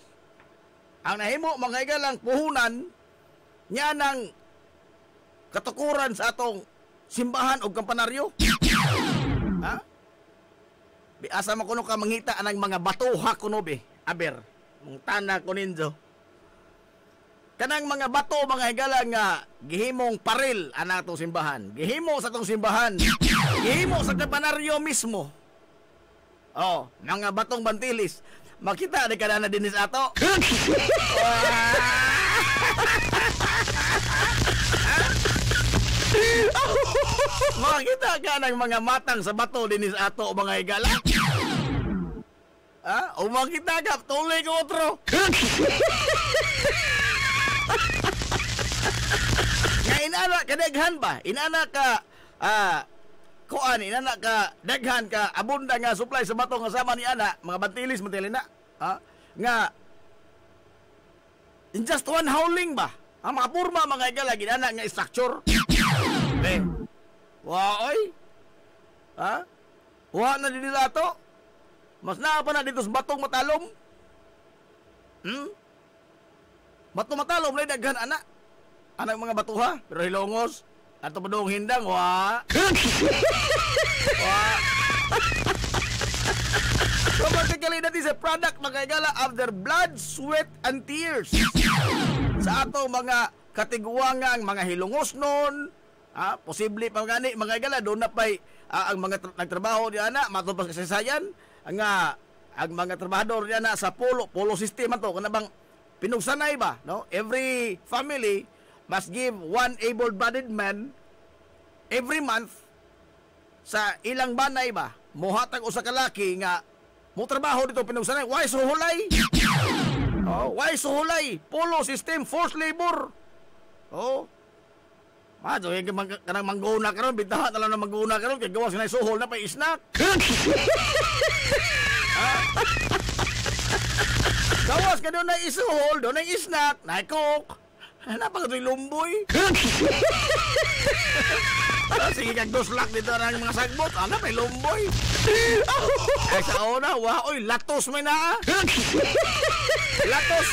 Ang nahimo mga igalang puhunan niya ng katukuran sa atong simbahan o kampanaryo. Ha? Biasa mo kuno ka mangita anang mga batuha kuno be. Aber, mong tana ko ninyo. Kanang mga bato mga higala nga gihimong paril ana atong simbahan. Gihimo sa atong simbahan. Gihimo sa kampanaryo mismo. Oh, mga batong bantilis. Makita di kada na dinis ato. Makita ka ng mga matang sa bato dinis ato mga higala. O makita ka tuloy ko otro. Nga inana ka daghan ba? Inana ka kuan, inana ka daghan ka abunda nga supply sa bato nga sama ni ana mga bantilis na. Nga in just one howling ba? Ang mga purma mga igala ginana nga structure. Waoy. Wa na din nila to. Mas naa pa na dito sa batong matalom. Bato matalom lay daghan ana. Anak mga batuha, pero hilongos. Ato padong hindang, wa. So basically, that is a product mga igala of their blood, sweat, and tears. Sa ato mga katiguangang mga hilongos nun, posible pa gani mga igala, doon na pa'y ang mga nagtrabaho di ana, matubas kasaysayan, ang mga trabahador di ana sa polo system to, kanabang pinugsanay ba, no? Every family must give one able-bodied man every month sa ilang banay ba, muhatag usa ka laki nga mo trabaho dito pinugsanay. Why suhulay? Why suhulay? Polo system, forced labor. Mato, kanang mangguna karon, bitaha na lang na mangguna karon kay gawas na suhol na pa isnak. Gawas ka doon na isuhol, doon na isnak, na cook. Napakato'y lumboy. Sige kag doslak dito ng mga sagbot. May lumboy. Ay sa una, oy, latos may naa. Latos.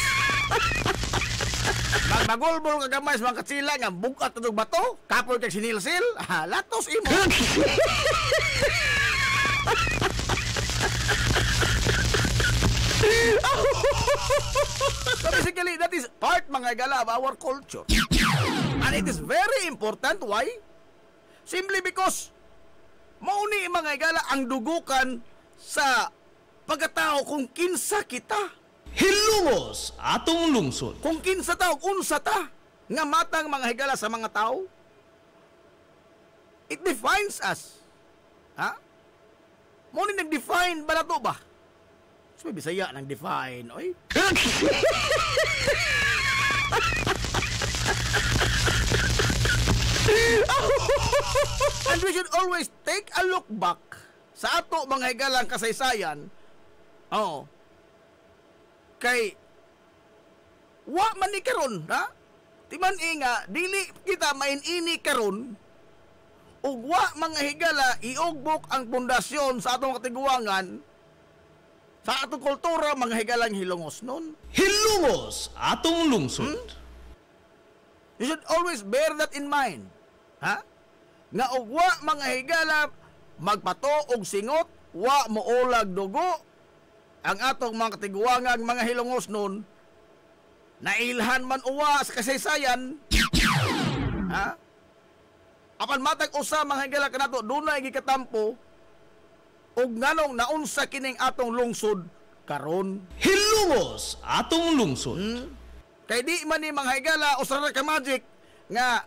Magulbol ka gamay sa mga katsila nga bukat itong bato. Kapoy kag sinilsil. Latos imo. So basically, that is part mga igala of our culture. And it is very important. Why? Simply because Mauni mga higala ang dugukan sa pagkatao kung kinsa kita. Hilungos atong lungsod. Kung kinsa tao, unsa ta nga matang mga higala sa mga tao. It defines us. Ha? Mauni nag-define ba na to ba? So, Bisaya nang define, oy. And we should always take a look back sa ato mga higalang kasaysayan. Oo. Kay wa man ni karon, ha? Timan nga dili kita mainini karon ug wa mga higala iugbok ang pundasyon sa atong katiguangan sa atong kultura mga higalang hilongos nun. Hilungos atong lungsod. You should always bear that in mind. Ha? Nga ugwa mga higala magpato og singot, wa moolag dugo ang atong mga katiguangang mga hilongos nun. Nailhan man uwa sa kasaysayan. Ha? Apan matag usa mga higala kanato dunay gikatampo ug nganong naunsa kining atong lungsod karon. Hilungos atong lungsod. Kay di man ni mga higala usara ka magic nga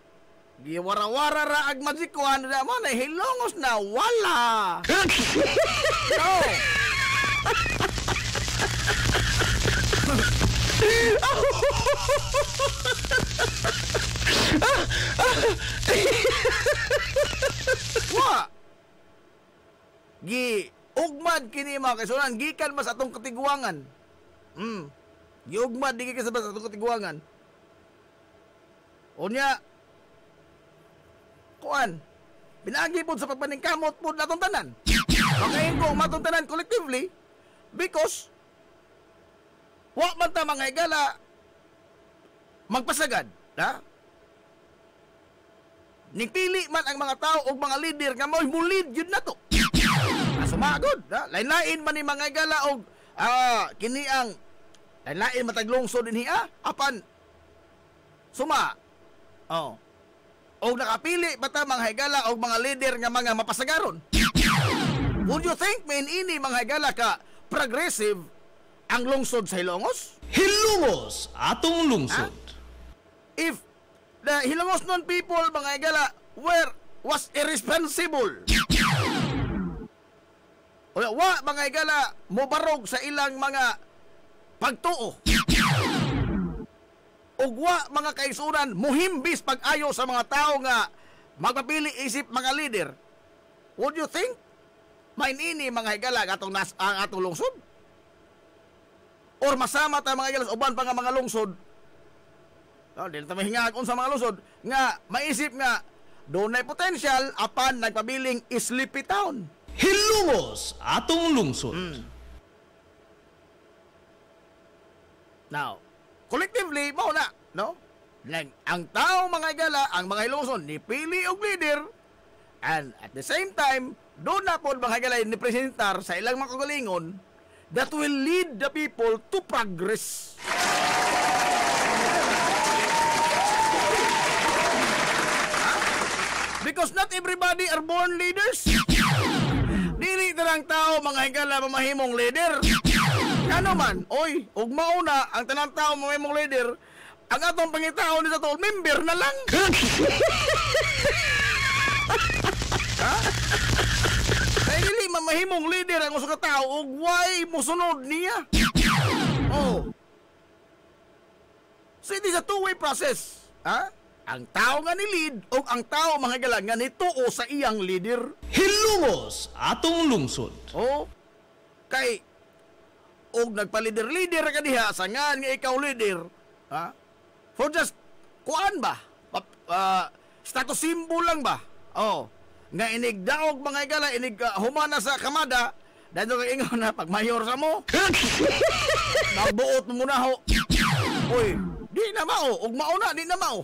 giwara-wara ra ag magic kuan na mo na hilongos na wala. No. Wa gi ugmad kini mga kaisunan gikan mas atong katiguangan. Giugmad di sa atong katiguangan. Unya kuan pinagi pod sa pagpaningkamot pod natong tanan. Okay ko matong tanan collectively because wa man ta mga higala magpasagad, ha? Nipili man ang mga tao o mga leader nga mo'y mulid yun na to. Sumagod, ha? Lain-lain man ni mga higala o kini ang lain-lain mataglungsod din hiya, apan suma. Oh. O nakapili bata mga higala o mga leader nga mga mapasagaron. Would you think man ini mga higala ka progressive ang lungsod sa Hilongos? Hilungos atong lungsod. If the Hilongos non people mga higala was irresponsible. Wa mga higala mobarog sa ilang mga pagtuo. Ug wa mga kaisunan muhimbis pag-ayo sa mga tao nga magpapili isip mga leader. Would you think mainini mga higala ang atong lungsod? Or masama ta mga higala uban pa nga mga lungsod. Dili ta mahinga sa mga lungsod nga maisip nga dunay potential apan nagpabiling sleepy town. Hilungos atong lungsod. Now, collectively mao na, no? Ang tao mga higala, ang mga Hilongson nipili og leader and at the same time doon na po mga higala ni presentar sa ilang mga kagalingon that will lead the people to progress. Because not everybody are born leaders. Dili tarang tao mga higala mamahimong leader. Ano man, oy, ug mauna ang tanang tao mamahimong leader, ang atong pangitao ni sa tol member na lang. Ha? Kaya dili mamahimong leader ang usa ka tao ug why mosunod niya. Oh. So it is a two-way process. Ha? Ang tao nga ni lead o ang tao mga higala nga nituo sa iyang leader. Hilungos atong lungsod. Oh. Kay og nagpa-leader ka diha sa nga ikaw leader, ha? For just kuan ba? Status symbol lang ba? Oh. Nga inigdaog mga higala inig humana sa kamada dahil kay ingon na pag mayor sa mo. Magbuot mo muna ho. Oy, di na mao, ug mauna di na mao.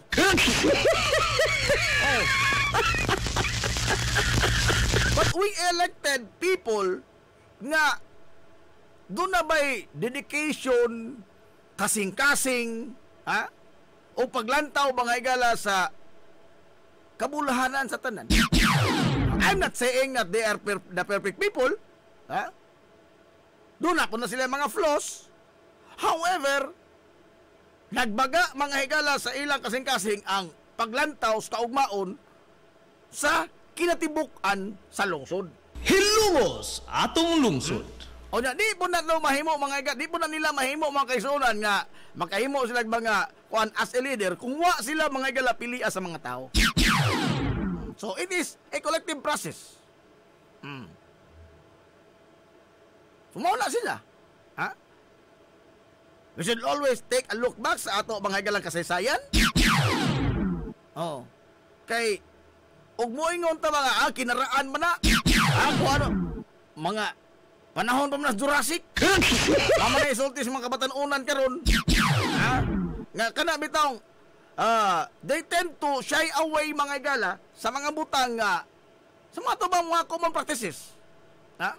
Oh. But we elected people nga doon na ba'y dedication, kasing-kasing, ha? O paglantaw mga higala sa kabulahanan sa tanan. I'm not saying that they are the perfect people. Ha? Doon na po na sila mga flaws. However, nagbaga mga higala sa ilang kasing-kasing ang paglantaw sa kaugmaon sa kinatibuk-an sa lungsod. Hilumos atong lungsod. O na, di po na mahimo mga higa, di po na nila mahimo mga kaisunan nga makahimo sila mga kuan as a leader kung wa sila mga higala pilia sa mga tao. So it is a collective process. Sumawala sila. Ha? We should always take a look back sa ato mga hagalang kasaysayan. Kay ug moingon ta mga kinaraan man na. Ako ano mga panahon pa man sa Jurassic. Mama na isulti sa mga kabatanunan karon. Nga kana bitong they tend to shy away mga higala sa mga butang sa mga tubang mga common practices. Ha?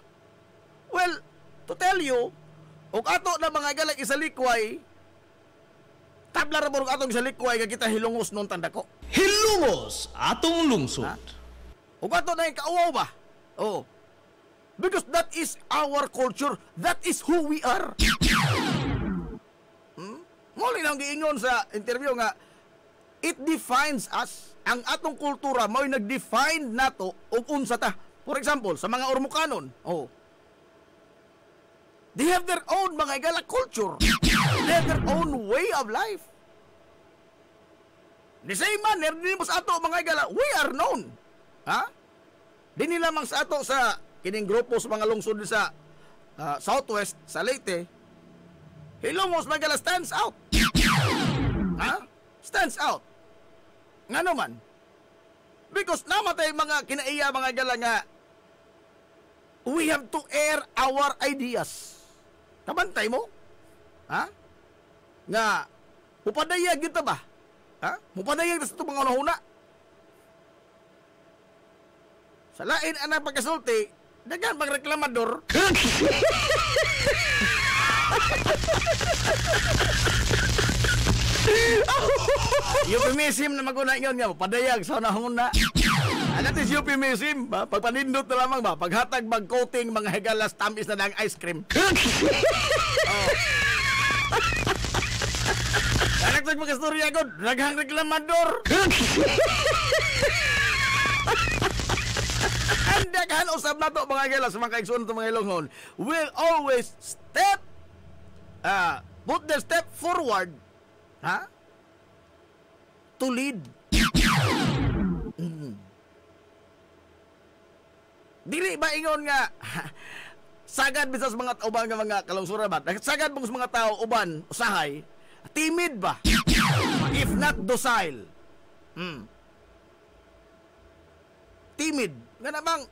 Well, to tell you, og ato na mga galang isalikway, tabla ra burog atong isalikway nga kita hilungos noon tanda ko. Hilungos atong lungsod. Og ato na yung kauaw ba? Oo. Because that is our culture. That is who we are. Muli lang giingon sa interview nga, it defines us. Ang atong kultura mao'y nag-define nato og unsa ta. For example, sa mga Ormocanon, they have their own mga higala culture. They have their own way of life. The same manner, din mo sa ato mga higala, we are known. Ha? Di nila mang sa ato sa kining grupo sa mga lungsod sa Southwest, sa Leyte, Hilongos mga higala stands out. Ha? Stands out. Nga naman. Because namatay mga kinaiya mga higala nga, we have to air our ideas. Kabantay mo? Ha? Nga, mupadayag kita ba? Ha? Mupadayag sa itong mga unahuna. Sa lain ang pagkasulti, dagan pang reklamador. Euphemism na maguna yun nga, mupadayag sa unahuna. Ano is euphemism ba? Pagpanindot na lamang ba? Paghatag mag-coating mga higalas tamis na ng ice cream. Dalag magkastorya ko, daghang reklamador. Ang daghan usab na to mga higalas, mga kaigsoon to mga Ilonggon, will always put their step forward, to lead. Dili ba ingon nga sagad bisas mga uban nga mga kalungsura ba? Sagad mong mga tao uban usahay, timid ba? If not docile. Timid. Nga namang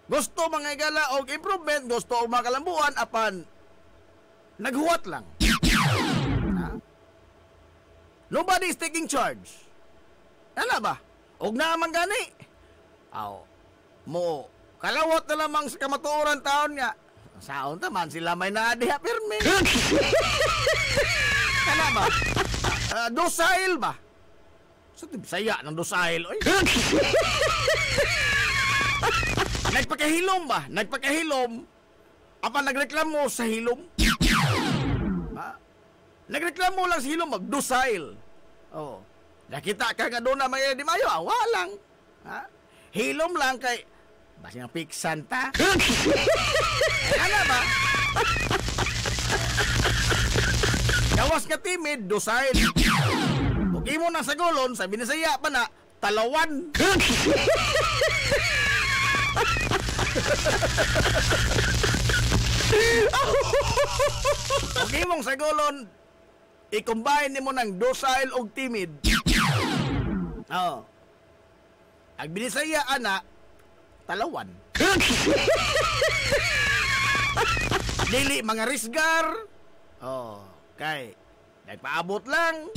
gusto mga higala og improvement, gusto og makalambuan apan naghuwat lang. Nobody is taking charge. Ano ba? Og naman gani. Mo kalawat na lamang sa kamatuoran taon nga. Saon taman sila may naadiha pirmi. Kana ba? Docile ba? Sa saya ng docile oy. Nagpakahilom ba? Nagpakahilom. Apa nagreklamo sa hilom? Nagreklamo lang sa hilom, mag-docile. Nakita ka nga doon na may di mayo, awa lang. Hilom lang kay basi nga piksan ta. Ano ba? Gawas ka timid, docile. Huwag mo na sa gulon, sabi na saya pa na, talawan. Huwag mong sa gulon, i-combine mo ng docile o timid. Ang binisaya, anak, talawan. Dili, mga risgar. Kay, nagpaabot lang.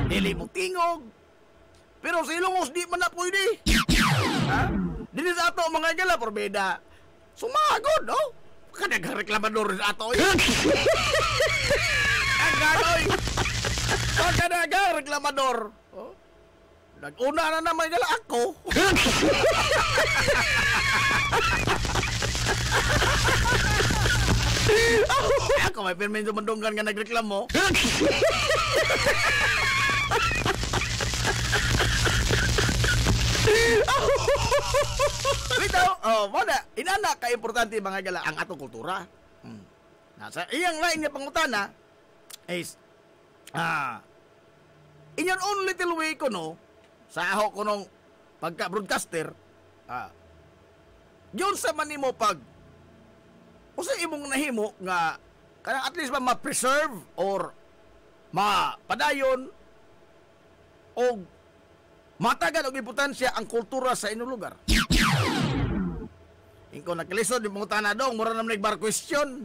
Dili mo tingog. Pero sa Ilongos, di man na pwede. Dili sa ato, mga higala, porbeda. Sumagod, Kadagang reklamador sa ato, Ang ganoy. Kadagang reklamador. Nag-una na naman gala ako. Ako may permit dumandunggan nga nagreklamo. Bitaw, wala. Inana ka importante mga gala ang atong kultura. Nasa iyang lain nga pangutana is in your own little way ko no, sa ako ko nung pagka-broadcaster, yun sa manimo pag o sa imong nahimo nga kanang at least ma-preserve or mapadayon o matagan og importansya ang kultura sa inyong lugar. Ingko nakalisod yung mga tanadong, mura naman nagbar question.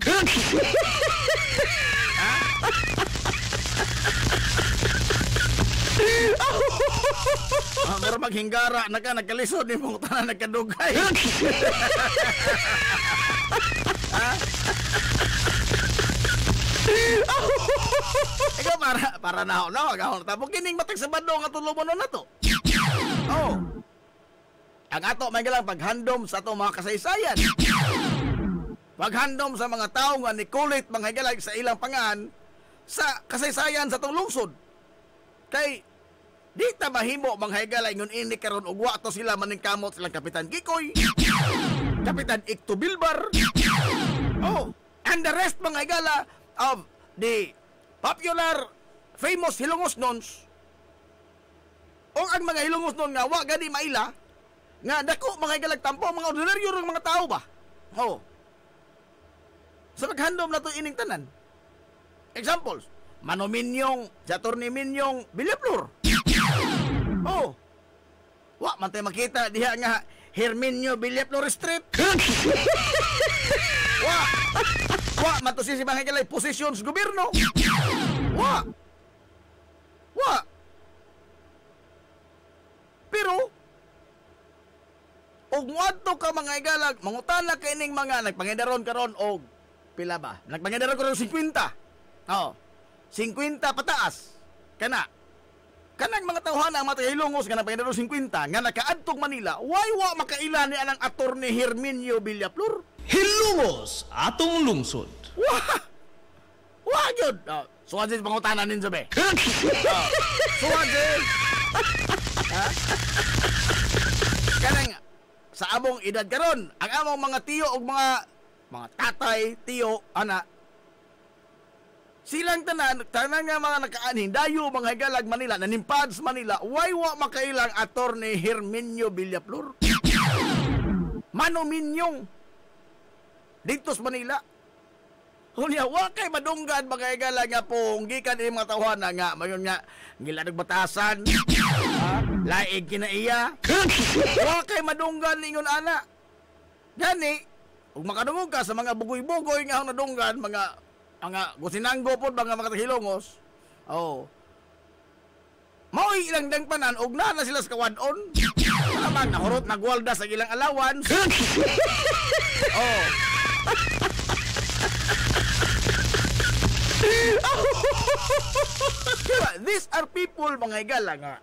Mura maghinggara, nagkalisod yung mga tanang nagkadugay. Ikaw para na ako na, wag tapos kining matag sa badong at tulumonon na to. Oh. Ang ato may galang paghandom sa ato mga kasaysayan. Paghandom sa mga tao nga ni kulit mga higalag sa ilang pangan sa kasaysayan sa tong lungsod. Kay di ta mahimo mga higalag ngun ini karon og wa to sila maningkamot silang Kapitan Gikoy, Kapitan Ikto Bilbar. Oh, and the rest mga higala of the popular famous Hilongosnons. O ang mga Hilongosnon nga wa gani maila nga dako mga higalag tampo mga ordinaryo rong mga tao ba. Oh. Sa paghandom na to ining tanan. Examples, Manominyong, Saturni Minyong, Bilaplur. Oh. Wa man tay makita diha nga Herminio Bilaplur Street. Wa man to si mga higalag positions gobyerno. Wa. Pero og muadto ka mga higalag, mangutana ka ining mga nagpangidaron karon og pila ba? Nagpangidaron karon 50. Oh. 50 pataas. Kanang mga tawhana ang mga Hilongos nga nagpangidaron 50 nga nakaadtog Manila, wa makaila ni anang Attorney Herminio Bilaplur. Hilongos atong lungsod. Wa gyud. Suwadjid pangutanan ninyo be. Suwadjid. Kanang sa among edad karon, ang among mga tiyo og mga tatay, tiyo, ana. Silang tanan nga mga nakaanin, dayo mga higalag Manila, nanimpad sa Manila, wa makailang Attorney Herminio Bilaplur. Manominyong dito sa Manila. Hunya, wa kay madunggan mga higalag nga pong gikan ini mga tawhana nga mayon nga giladog batasan. Laig kinaiya. Wa kay madunggan ningon ana. Gani, ug makadungog ka sa mga bugoy-bugoy nga nadunggan mga gusinanggo pod mga Hilongos. Oh. Mao'y ilang dangpanan og na sila sa kawadon. Naman nahurot nagwalda sa ilang allowance. Oh. These are people mga higala nga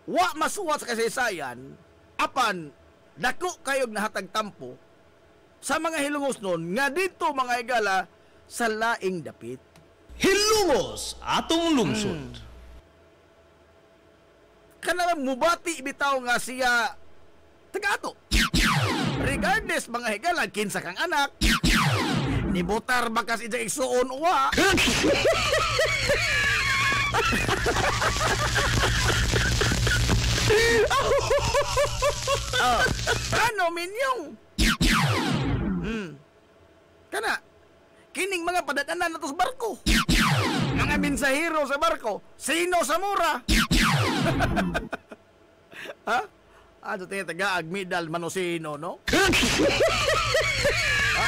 wa masuwat sa kasaysayan apan dako kayog nahatag tampo sa mga Hilongosnon nga dito mga higala sa laing dapit. Hilongos atong lungsod. Kanang mubati bitaw nga siya taga-ato. Regardless mga higala kinsa kang anak, ni botar bakas ija igsuon wa. Ano minyong? Kana kining mga padadanan nato sa barko. Mga mensahero sa barko, sino sa mura? Ha? Ato tayo taga-ag medal manosino, no?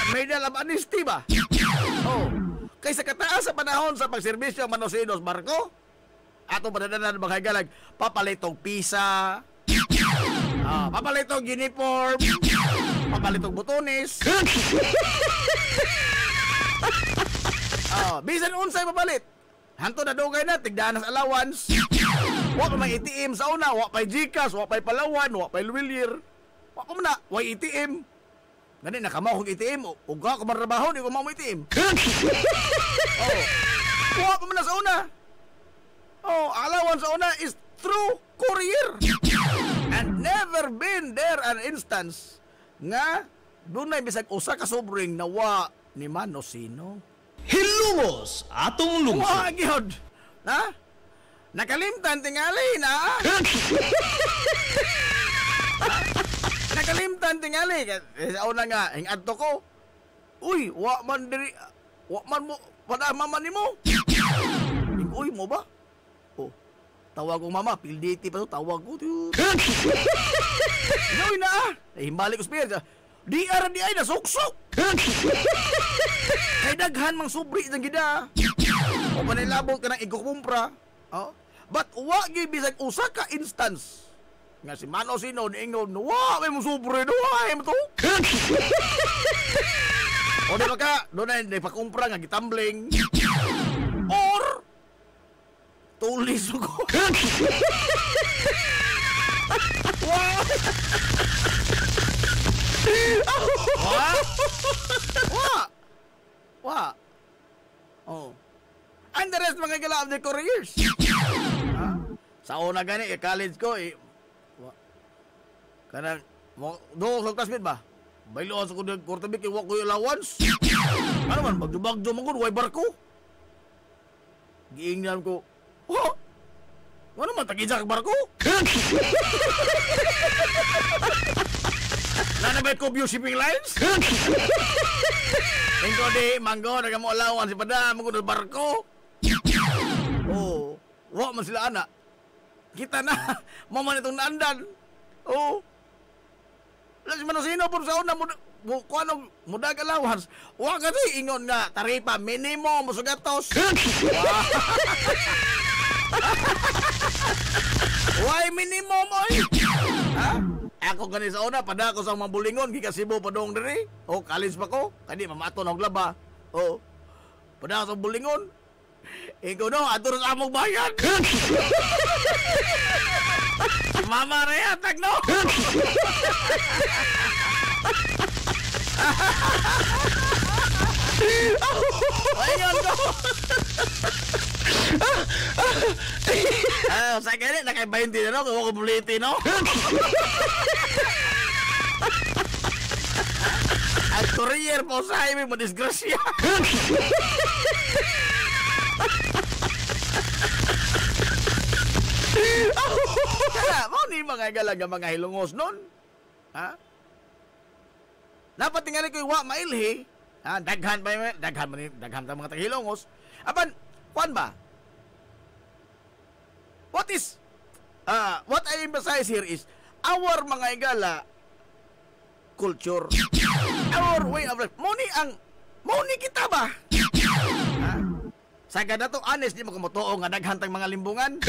Medal of honesty ba? Oh. Kaysa kataas sa panahon sa pagserbisyo ang manosino sa barko, ato padadanan mga higalag, papalitong pisa, papalitong uniform, papalitong butones. Bisan unsay papalit. Hanto na dugay na tigdanas allowance. Wa pa may ATM sa una, wa pa GCash, wa pa Palawan, wa pa Luwilier. Wa pa na, wa ATM. Gani nakamaw kong ATM, ug ka kumarabahon, di ko mao ATM. Oh. Wa pa man na sa una. Oh, alawan sa una is through courier. And never been there an instance nga dunay bisag usa ka sobring nawa ni Mano Sino. Hilumos atong lungsod. Wa gyud. Ha? Nakalimtan tingali na. Nakalimtan tingali sa una nga hingadto ko. Uy, wa man diri, wa man mo pada mama nimo. Uy mo ba? Oh. Tawag ko mama, PLDT pa to, tawag ko. Gawin na. Himbalik ko spirit. Di ay na suksok. Kay daghan mang subri ng gida. O panilabot ka ng ikukumpra. Oh. But wa gyud bisag usa ka instance nga si Mano Sino niingon, wa may mo subri do, ay mo to. O di ba ka, doon na pakumpra nga gitambling. Or tulis ko. Wow. Wa. Oh. And the rest mga gala of the couriers. Sa una gani college ko kanang do sa classmate ba? Baylo sa ko ng quarterback wa ko allowance. Ano man magdubagdo man ko way barko. Giingnan ko. Oh. Ano man tagija ka barko? Nanabay ko view shipping lines? Engko di manggo naga mo allowance pada mo ko barko. Oh, wa man sila ana. Kita na mo man itong naandan. Oh. Las Mano Sino por sa una mo kuano mudag allowance. Wa ka di ingon nga taripa minimum mo sugatos. Why minimum oy? Ha? Ako gani sa una pada ako sa mga bulingon gikan Cebu padong diri. Oh, college pa ko. Kani mamaton og laba. Oh. Pada ako sa bulingon. Ikaw no, atur sa among bayan. Si Mama Rea tag no. Ayun ko. Sa ganit nakay 20 na no, kung ako buliti no. At courier po sa highway mo disgrasya. Kaya mo ni mga galaga mga hilungos nun. Ha? Dapat tingali ko wa mailhi. Ha, daghan ta mga tagilongos. Apan, kuan ba? What I emphasize here is our mga igala culture, our way of life. Moni kita ba? Ha? Sa ganda to, honest, di mo kumutuo nga daghan tang mga limbungan.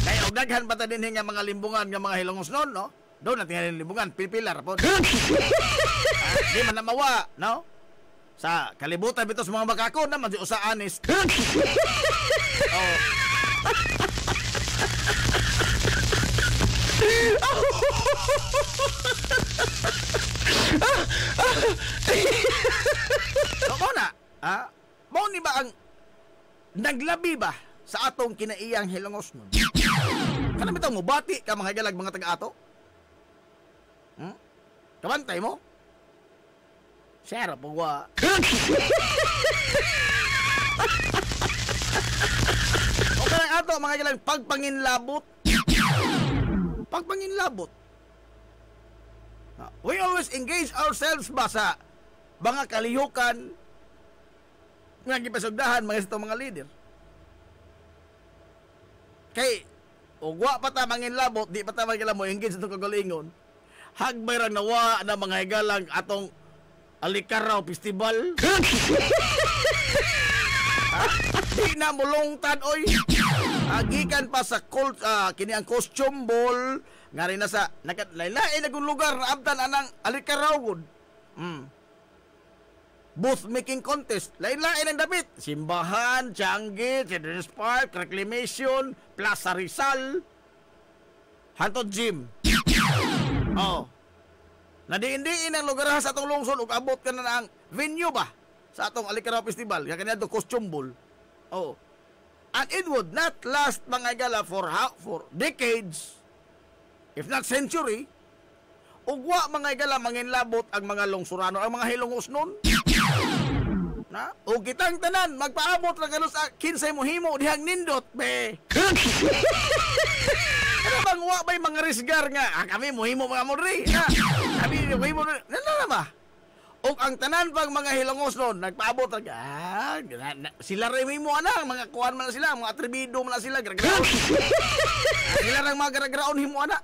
Kaya og daghan pa ta din nga mga limbungan nga mga hilongos non, no? Doon natin nga limbungan, pipilar po. Di man na mawa, no? Sa kalibutan bito sa mga makako naman si usa honest. Oh. So, muna, mo ni ba ang naglabi ba sa atong kinaiyang hilongos nun? Kanang bitaw mo, bati ka mga galag mga taga-ato? Kabantay mo? Sera po wa. O kanang ato mga galang pagpanginlabot. Pagpanginlabot. We always engage ourselves ba sa mga kalihukan nga gipasugdahan mga sito mga leader. Kay ugwa pa ta manginlabot, di pa ta magila mo engage itong kagalingon. Hagbay rang nawa na mga higalang atong Alikaraw Festival. Di na mulungtan oy. Agikan pa sa kini ang costume ball nga rin na sa lain-lain nagong lugar na abdan anang Alikaraw gud. booth making contest. Lain-lain ang damit. Simbahan, Changi, Children's Park, Reclamation, Plaza Rizal, hantod gym. Oh. Nadiin-diin ang lugar sa atong lungsod ug abot ka na ang venue ba sa atong Alikaraw Festival. Kaya kanina costume ball. Oh. And it would not last mga gala for decades, if not century. Ugwa mga gala manginlabot ang mga lungsurano, ang mga hilongos nun. Na? O kitang tanan, magpaabot na gano'n sa kinsay mo himo, dihang nindot, be. Ano bang uwa ba'y mga risgar nga? Kami mo himo mga modri. Kami mo himo, na ba? O ang tanan pang mga hilongos nun, nagpaabot na, sila rin himo ana, mga kuhan man sila, mga atribido man sila, garagraon. Sila rin mga garagraon himo ana.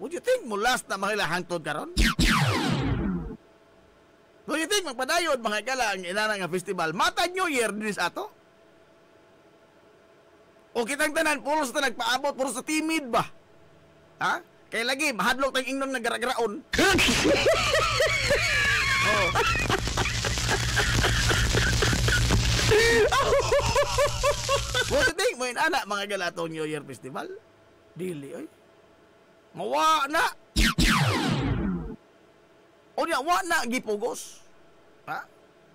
Would you think mo last na mga hangtod karon? Would you think magpadayod mga gala ang inana nga festival? Mata New Year din sa ato? O kitang tanan, puro sa nagpaabot, puro sa timid ba? Ha? Kaya lagi, mahadlok tayong ingnon na garagraon. Oh. Would you think mo inana mga gala itong New Year festival? Dili, oy. Mawa na. O niya, wa na gipugos. Ha?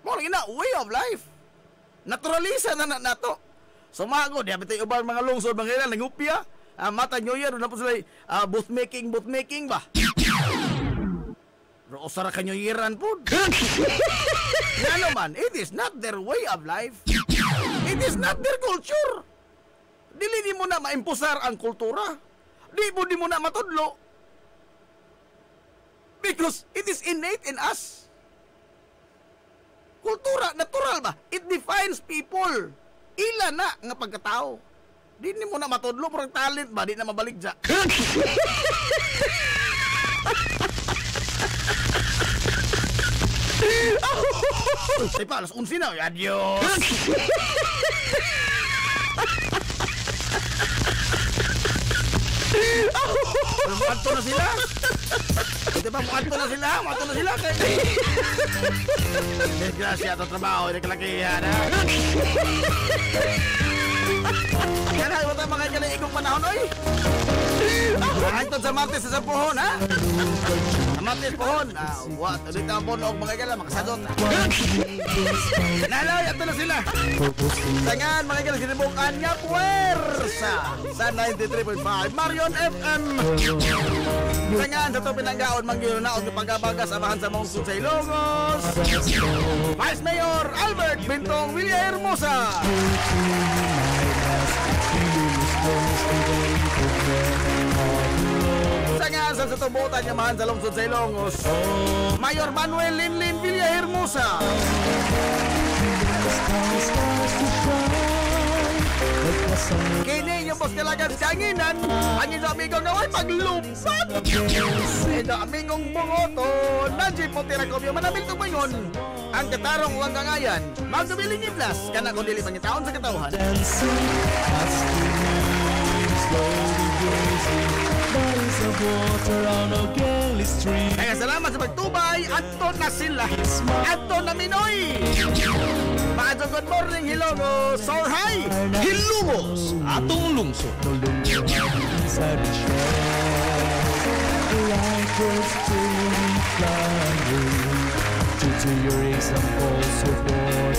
Mo na way of life. Naturalisa na nato. Sumago, di abitay ubang mga lungsod, mga ilan, nangupya. Mata New Year, na po sila, booth making ba? Pero usara ka New Yearan po. Ano man, it is not their way of life. It is not their culture. Dili mo na maimpusar ang kultura. Di mo na matudlo. Because it is innate in us. Kultura, natural ba? It defines people. Ila na nga pagkatao. Di mo na matudlo, pero talent ba? Di na mabalik dyan. Ay pa, alas 11 na. Adios. Muadto na sila. Di ba, muadto na sila. Desgrasya ito trabaho. Hindi kalakihan, ha? Kaya na, iwata mga ikong panahon, oy. Hangtod sa Martes sa Pohon, ha? Sa Martes Pohon. What? Ulit ang bono mga gala, makasadot. Naloy, ato na sila. Tangan, mga gala, sinibukan nga puwersa sa 93.5 Marion FM. Tangan, sa ito pinanggaon, mangginaon ng pagkabagas, amahan sa Mongsun sa Ilongos. Vice Mayor Albert Bintong Villahermosa. Sangan sa tubutan niya mahan sa lungsod sa Ilongos, Mayor Manuel Linlin Villahermosa. Kini yung bos kalagan sa anginan, ang iso amigong naway paglupat. Iso amigong bungoto, Najib Montirakomyo, manabil tumayon. Ang katarong uwang kangayan, magdubiling iblas, kana kung dili pangitaon sa katauhan. Kaya salamat sa pagtubay. Anton na sila. Anton na Minoy. Maadto, good morning Hilongos. So hi Hilongos, atong lungsod. To your example support